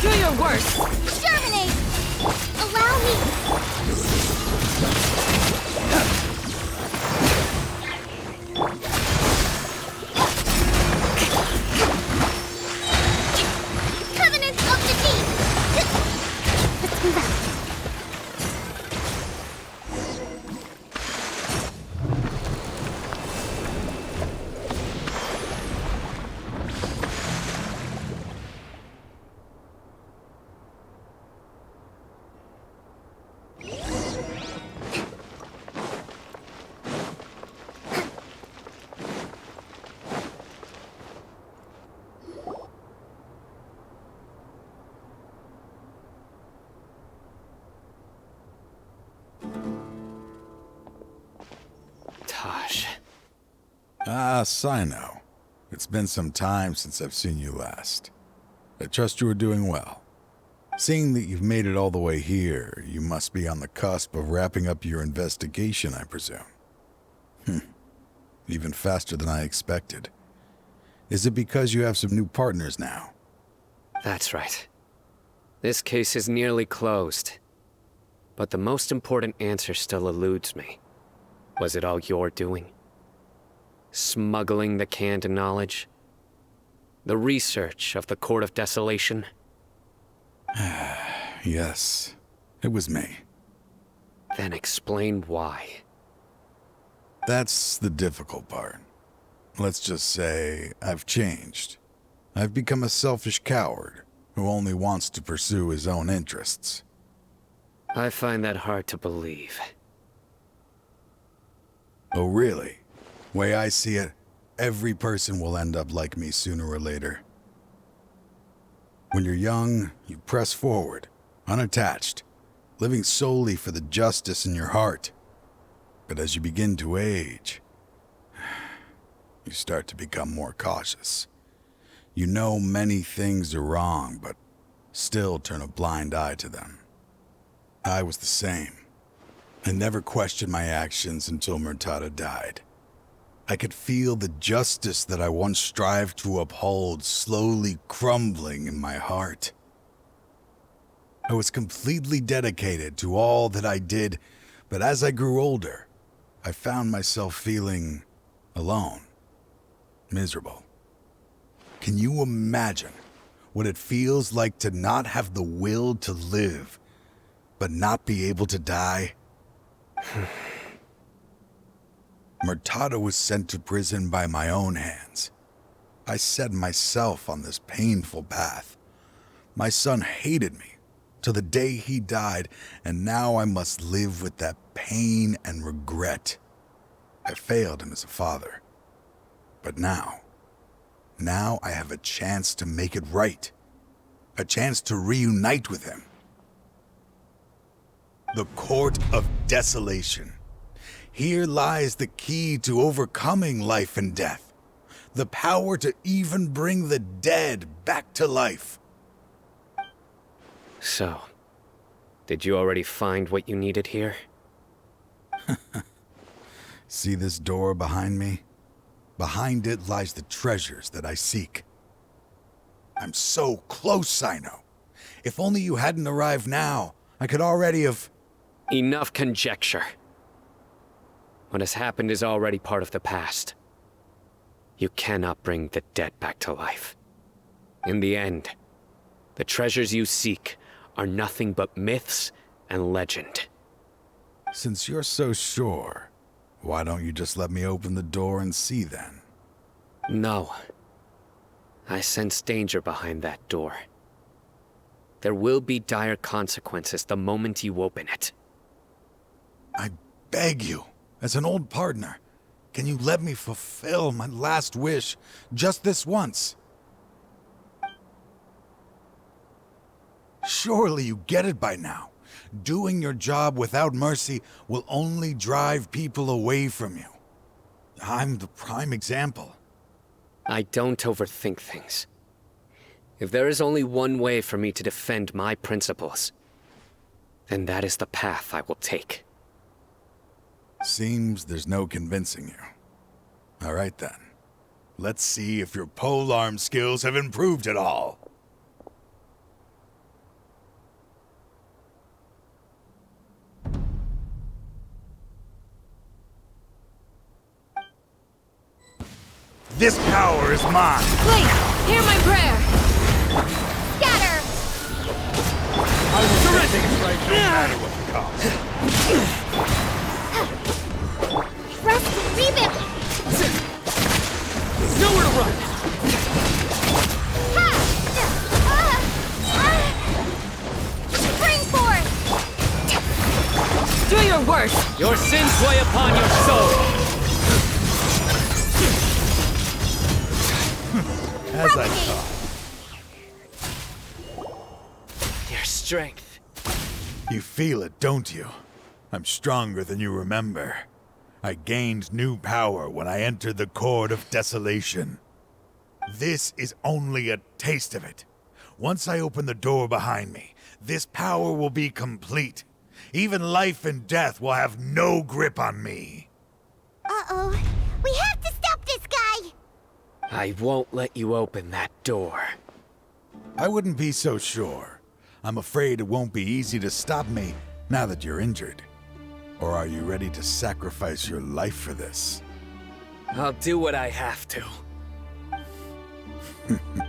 Do your worst! Exterminate! Allow me! Covenant of the Deep! Let's move out. Taj. Ah, Cyno. It's been some time since I've seen you last. I trust you are doing well. Seeing that you've made it all the way here, you must be on the cusp of wrapping up your investigation, I presume. Even faster than I expected. Is it because you have some new partners now? That's right. This case is nearly closed. But the most important answer still eludes me. Was it all your doing? Smuggling the canned knowledge? The research of the Court of Desolation? Yes, it was me. Then explain why. That's the difficult part. Let's just say I've changed. I've become a selfish coward who only wants to pursue his own interests. I find that hard to believe. Oh, really? Way I see it, every person will end up like me sooner or later. When you're young, you press forward, unattached, living solely for the justice in your heart. But as you begin to age, you start to become more cautious. You know many things are wrong, but still turn a blind eye to them. I was the same. I never questioned my actions until Matra died. I could feel the justice that I once strived to uphold slowly crumbling in my heart. I was completely dedicated to all that I did, but as I grew older, I found myself feeling alone, miserable. Can you imagine what it feels like to not have the will to live, but not be able to die? Murtada was sent to prison by my own hands. I set myself on this painful path. My son hated me till the day he died, and now I must live with that pain and regret. I failed him as a father. But now I have a chance to make it right. A chance to reunite with him. The Court of Desolation. Here lies the key to overcoming life and death. The power to even bring the dead back to life. So, did you already find what you needed here? See this door behind me? Behind it lies the treasures that I seek. I'm so close, Cyno. If only you hadn't arrived now, I could already have... Enough conjecture. What has happened is already part of the past. You cannot bring the dead back to life. In the end, the treasures you seek are nothing but myths and legend. Since you're so sure, why don't you just let me open the door and see then? No. I sense danger behind that door. There will be dire consequences the moment you open it. I beg you, as an old partner, can you let me fulfill my last wish just this once? Surely you get it by now. Doing your job without mercy will only drive people away from you. I'm the prime example. I don't overthink things. If there is only one way for me to defend my principles, then that is the path I will take. Seems there's no convincing you. All right then. Let's see if your polearm skills have improved at all. This power is mine! Wait! Hear my prayer! Scatter! I will surrender right no matter what the cost. Rest and rebuild! Nowhere to run! Spring forth! Do your worst! Your sins weigh upon your soul! As I thought. Your strength. You feel it, don't you? I'm stronger than you remember. I gained new power when I entered the Court of Desolation. This is only a taste of it. Once I open the door behind me, this power will be complete. Even life and death will have no grip on me. Uh-oh. We have to stop this guy! I won't let you open that door. I wouldn't be so sure. I'm afraid it won't be easy to stop me now that you're injured. Or are you ready to sacrifice your life for this? I'll do what I have to.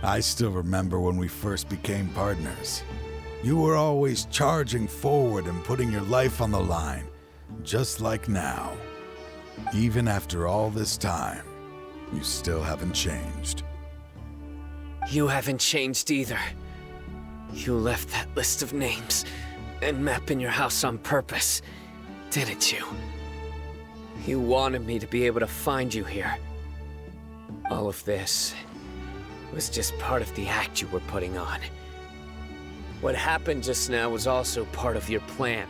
I still remember when we first became partners. You were always charging forward and putting your life on the line, just like now. Even after all this time, you still haven't changed. You haven't changed either. You left that list of names and map in your house on purpose, didn't you? You wanted me to be able to find you here. All of this was just part of the act you were putting on. What happened just now was also part of your plan.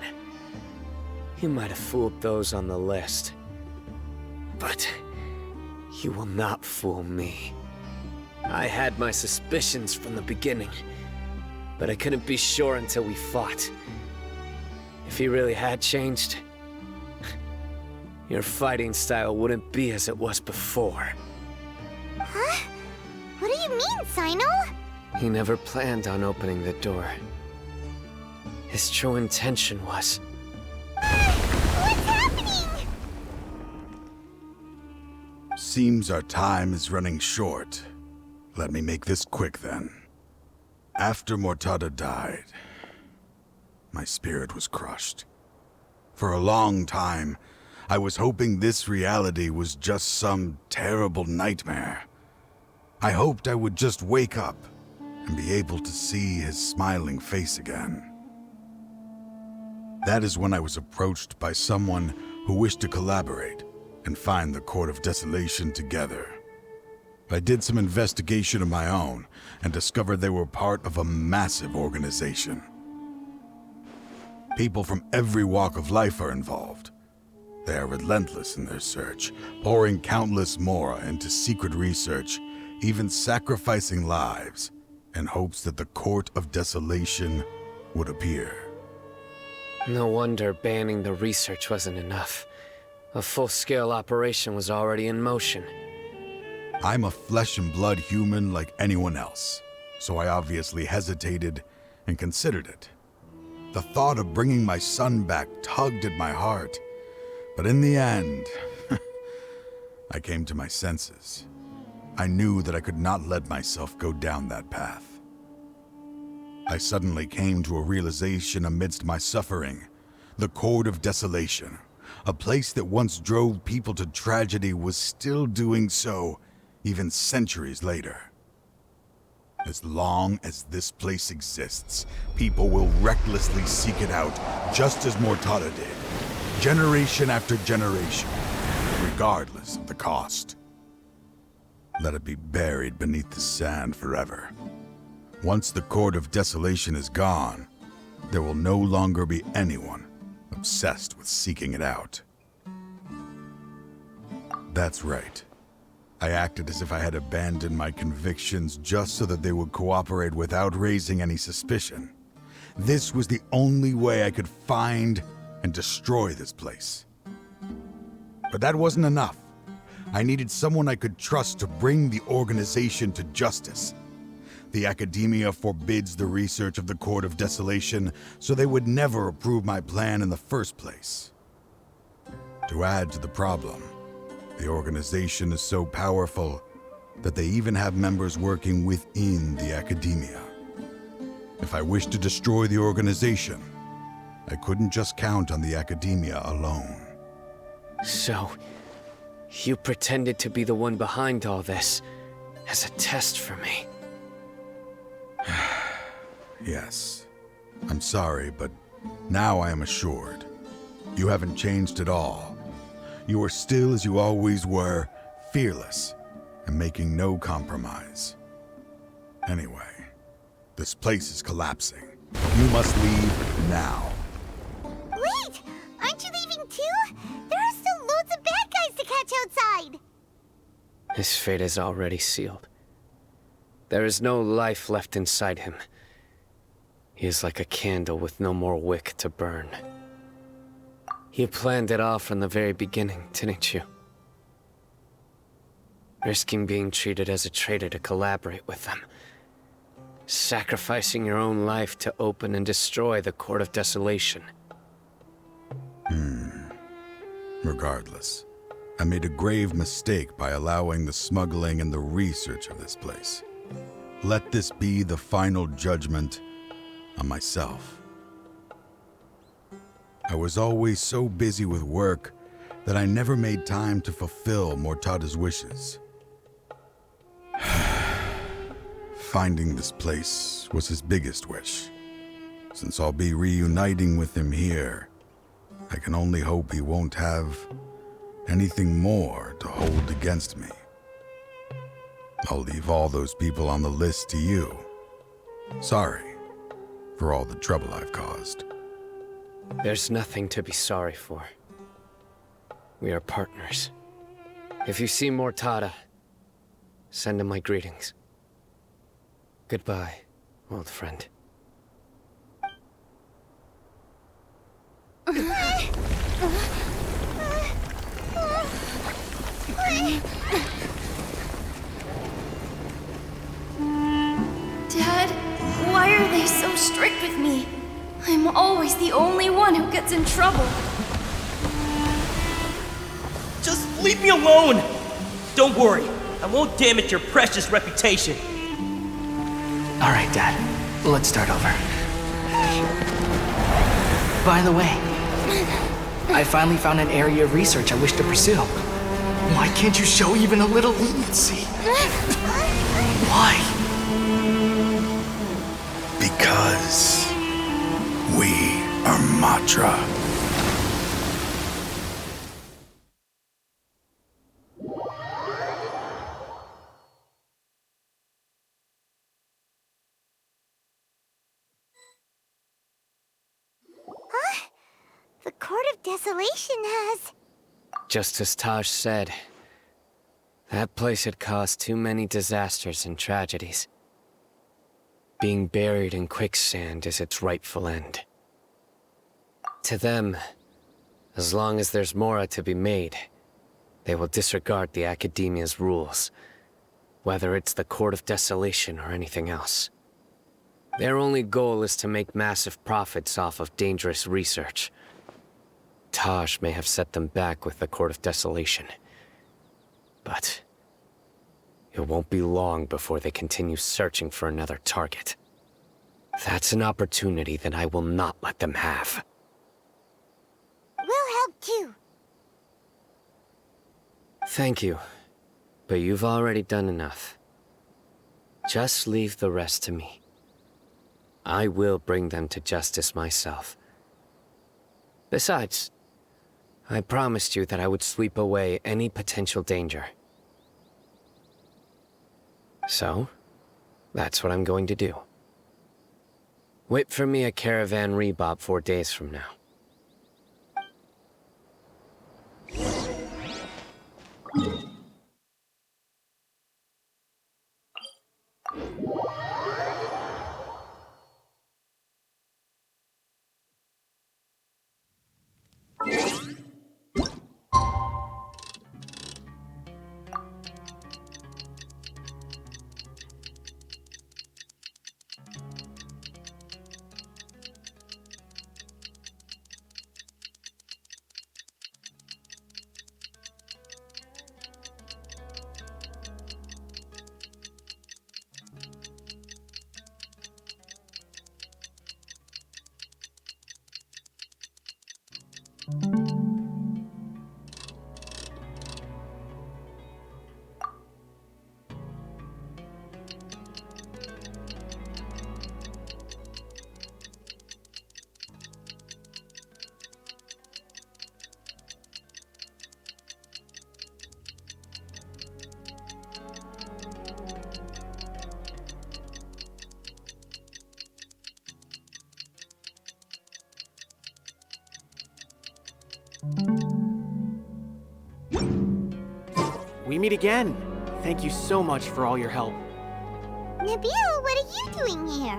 You might have fooled those on the list, but you will not fool me. I had my suspicions from the beginning, but I couldn't be sure until we fought. If you really had changed, your fighting style wouldn't be as it was before. Huh? What do you mean, Cyno? He never planned on opening the door. His true intention was... What's happening? Seems our time is running short. Let me make this quick then. After Mortada died, my spirit was crushed. For a long time, I was hoping this reality was just some terrible nightmare. I hoped I would just wake up and be able to see his smiling face again. That is when I was approached by someone who wished to collaborate and find the Court of Desolation together. I did some investigation of my own and discovered they were part of a massive organization. People from every walk of life are involved. They are relentless in their search, pouring countless mora into secret research, even sacrificing lives in hopes that the Court of Desolation would appear. No wonder banning the research wasn't enough. A full-scale operation was already in motion. I'm a flesh and blood human like anyone else, so I obviously hesitated and considered it. The thought of bringing my son back tugged at my heart, but in the end, I came to my senses. I knew that I could not let myself go down that path. I suddenly came to a realization amidst my suffering. The Court of Desolation, a place that once drove people to tragedy, was still doing so, even centuries later. As long as this place exists, people will recklessly seek it out, just as Mortada did, generation after generation, regardless of the cost. Let it be buried beneath the sand forever. Once the Court of Desolation is gone, there will no longer be anyone obsessed with seeking it out. That's right. I acted as if I had abandoned my convictions just so that they would cooperate without raising any suspicion. This was the only way I could find and destroy this place. But that wasn't enough. I needed someone I could trust to bring the organization to justice. The academia forbids the research of the Court of Desolation, so they would never approve my plan in the first place. To add to the problem, the organization is so powerful, that they even have members working within the academia. If I wished to destroy the organization, I couldn't just count on the academia alone. So, you pretended to be the one behind all this, as a test for me. Yes. I'm sorry, but now I am assured. You haven't changed at all. You are still as you always were, fearless, and making no compromise. Anyway, this place is collapsing. You must leave now. Wait! Aren't you leaving too? There are still loads of bad guys to catch outside! His fate is already sealed. There is no life left inside him. He is like a candle with no more wick to burn. You planned it all from the very beginning, didn't you? Risking being treated as a traitor to collaborate with them. Sacrificing your own life to open and destroy the Court of Desolation. Regardless, I made a grave mistake by allowing the smuggling and the research of this place. Let this be the final judgment on myself. I was always so busy with work that I never made time to fulfill Mortada's wishes. Finding this place was his biggest wish. Since I'll be reuniting with him here, I can only hope he won't have anything more to hold against me. I'll leave all those people on the list to you. Sorry for all the trouble I've caused. There's nothing to be sorry for. We are partners. If you see Mortada, send him my greetings. Goodbye, old friend. Dad, why are they so strict with me? I'm always the only one who gets in trouble. Just leave me alone! Don't worry, I won't damage your precious reputation. Alright, Dad. Let's start over. By the way, I finally found an area of research I wish to pursue. Why can't you show even a little leniency? Why? Because we are Matra. The Court of Desolation has... Just as Taj said, that place had caused too many disasters and tragedies. Being buried in quicksand is its rightful end. To them, as long as there's more to be made, they will disregard the Academia's rules, whether it's the Court of Desolation or anything else. Their only goal is to make massive profits off of dangerous research. Taj may have set them back with the Court of Desolation, but it won't be long before they continue searching for another target. That's an opportunity that I will not let them have. We'll help too. Thank you, but you've already done enough. Just leave the rest to me. I will bring them to justice myself. Besides, I promised you that I would sweep away any potential danger. So, that's what I'm going to do. Wait for me a caravan rebop 4 days from now. we meet again. Thank you so much for all your help. Nabil, what are you doing here?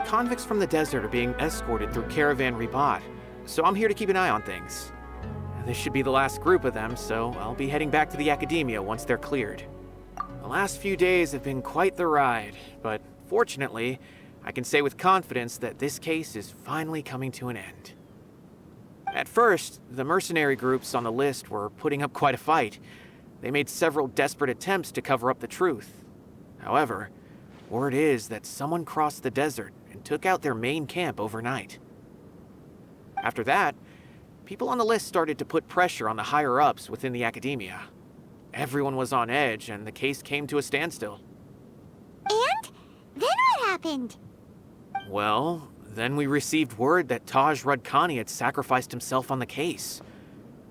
Convicts from the desert are being escorted through Caravan Ribat, so I'm here to keep an eye on things. This should be the last group of them, so I'll be heading back to the Academia once they're cleared. The last few days have been quite the ride, but fortunately, I can say with confidence that this case is finally coming to an end. At first, the mercenary groups on the list were putting up quite a fight. They made several desperate attempts to cover up the truth. However, word is that someone crossed the desert and took out their main camp overnight. After that, people on the list started to put pressure on the higher-ups within the Academia. Everyone was on edge, and the case came to a standstill. And? Then what happened? Well, then we received word that Taj Rudkani had sacrificed himself on the case.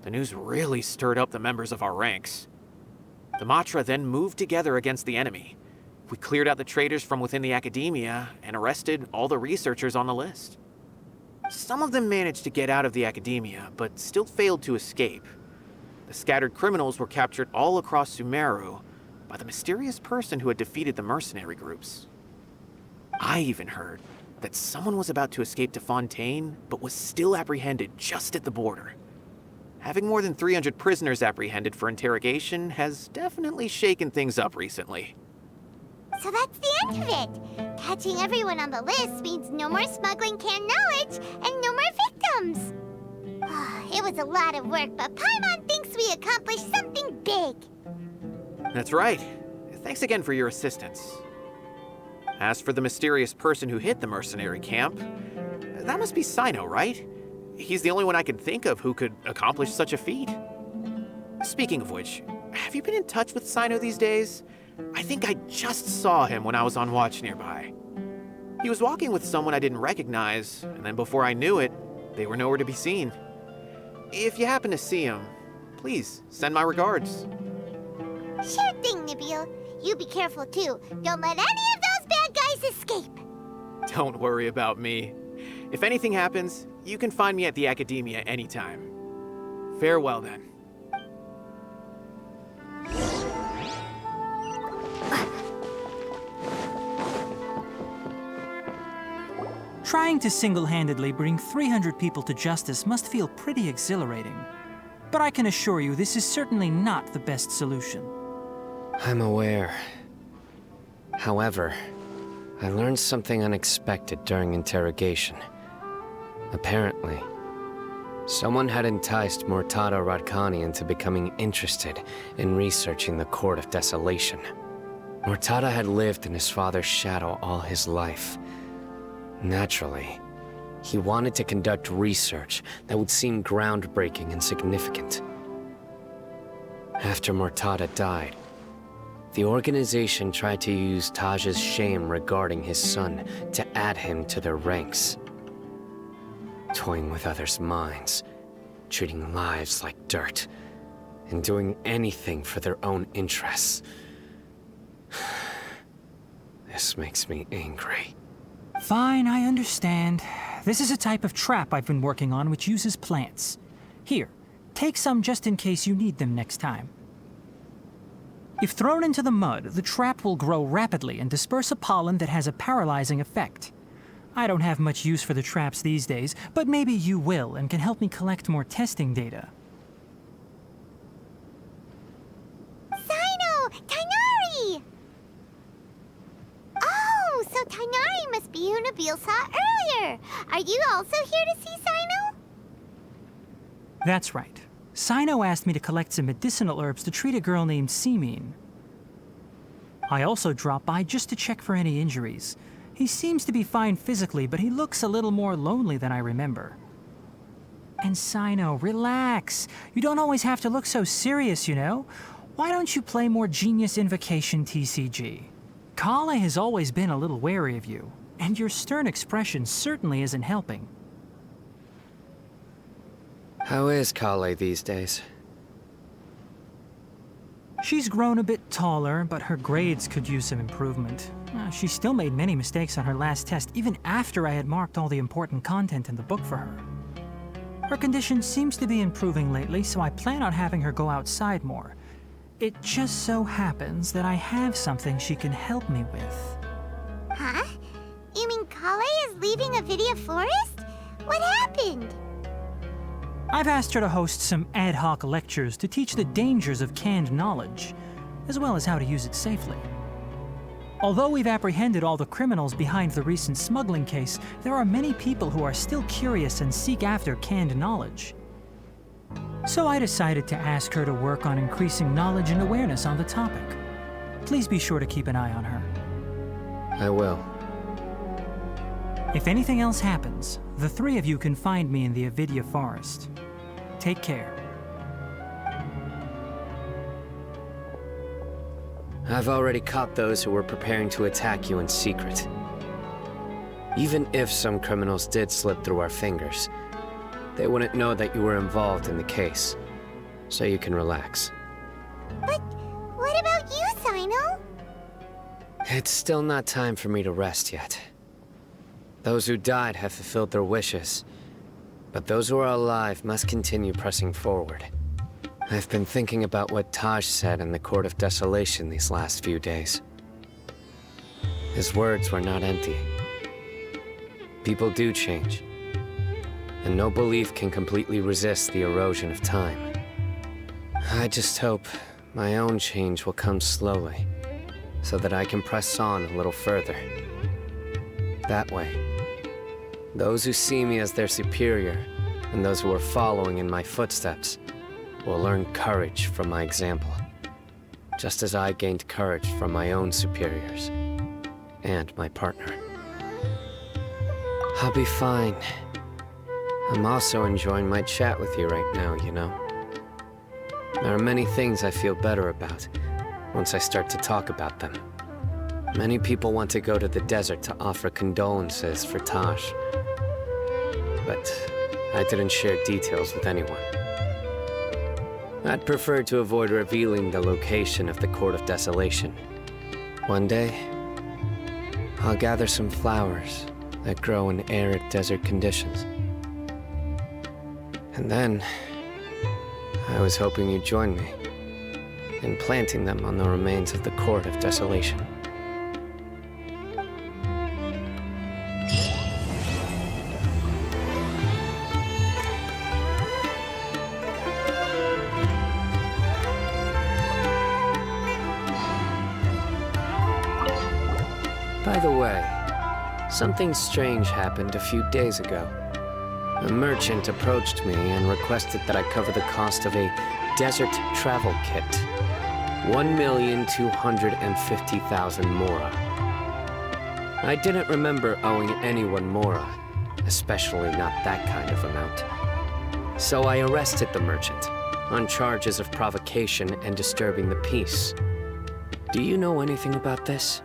The news really stirred up the members of our ranks. The Matra then moved together against the enemy. We cleared out the traitors from within the Academia and arrested all the researchers on the list. Some of them managed to get out of the Academia, but still failed to escape. The scattered criminals were captured all across Sumeru by the mysterious person who had defeated the mercenary groups. I even heard that someone was about to escape to Fontaine, but was still apprehended just at the border. Having more than 300 prisoners apprehended for interrogation has definitely shaken things up recently. So that's the end of it. Catching everyone on the list means no more smuggling canned knowledge and no more victims. It was a lot of work, but Paimon thinks we accomplished something big. That's right. Thanks again for your assistance. As for the mysterious person who hit the mercenary camp, that must be Cyno, right? He's the only one I can think of who could accomplish such a feat. Speaking of which, have you been in touch with Cyno these days? I think I just saw him when I was on watch nearby. He was walking with someone I didn't recognize, and then before I knew it, they were nowhere to be seen. If you happen to see him, please send my regards. Sure thing, Nabil. You be careful too. Don't let any of those bad guys escape. Don't worry about me. If anything happens, you can find me at the Academia anytime. Farewell then. Trying to single-handedly bring 300 people to justice must feel pretty exhilarating. But I can assure you this is certainly not the best solution. I'm aware. However, I learned something unexpected during interrogation. Apparently, someone had enticed Murtada Radkani into becoming interested in researching the Court of Desolation. Murtada had lived in his father's shadow all his life. Naturally, he wanted to conduct research that would seem groundbreaking and significant. After Murtada died, the organization tried to use Taj's shame regarding his son to add him to their ranks. Toying with others' minds, treating lives like dirt, and doing anything for their own interests. This makes me angry. Fine, I understand. This is a type of trap I've been working on which uses plants. Here, take some just in case you need them next time. If thrown into the mud, the trap will grow rapidly and disperse a pollen that has a paralyzing effect. I don't have much use for the traps these days, but maybe you will and can help me collect more testing data. Cyno! Tighnari! Oh, so Tighnari must be who Nabil saw earlier. Are you also here to see Cyno? That's right. Cyno asked me to collect some medicinal herbs to treat a girl named Simine. I also dropped by just to check for any injuries. He seems to be fine physically, but he looks a little more lonely than I remember. And Cyno, relax. You don't always have to look so serious, you know? Why don't you play more Genius Invocation TCG? Kale has always been a little wary of you, and your stern expression certainly isn't helping. How is Kale these days? She's grown a bit taller, but her grades could use some improvement. She still made many mistakes on her last test, even after I had marked all the important content in the book for her. Her condition seems to be improving lately, so I plan on having her go outside more. It just so happens that I have something she can help me with. Huh? You mean Kale is leaving Avidia Forest? What happened? I've asked her to host some ad hoc lectures to teach the dangers of canned knowledge, as well as how to use it safely. Although we've apprehended all the criminals behind the recent smuggling case, there are many people who are still curious and seek after canned knowledge. So I decided to ask her to work on increasing knowledge and awareness on the topic. Please be sure to keep an eye on her. I will. If anything else happens, the three of you can find me in the Avidia Forest. Take care. I've already caught those who were preparing to attack you in secret. Even if some criminals did slip through our fingers, they wouldn't know that you were involved in the case. So you can relax. But what about you, Cyno? It's still not time for me to rest yet. Those who died have fulfilled their wishes, but those who are alive must continue pressing forward. I've been thinking about what Taj said in the Court of Desolation these last few days. His words were not empty. People do change, and no belief can completely resist the erosion of time. I just hope my own change will come slowly, so that I can press on a little further. That way, those who see me as their superior, and those who are following in my footsteps, will learn courage from my example, just as I gained courage from my own superiors, and my partner. I'll be fine. I'm also enjoying my chat with you right now, you know. There are many things I feel better about once I start to talk about them. Many people want to go to the desert to offer condolences for Taj, but I didn't share details with anyone. I'd prefer to avoid revealing the location of the Court of Desolation. One day, I'll gather some flowers that grow in arid desert conditions. And then, I was hoping you'd join me in planting them on the remains of the Court of Desolation. By the way, something strange happened a few days ago. A merchant approached me and requested that I cover the cost of a desert travel kit. 1,250,000 mora. I didn't remember owing anyone mora, especially not that kind of amount. So I arrested the merchant on charges of provocation and disturbing the peace. Do you know anything about this?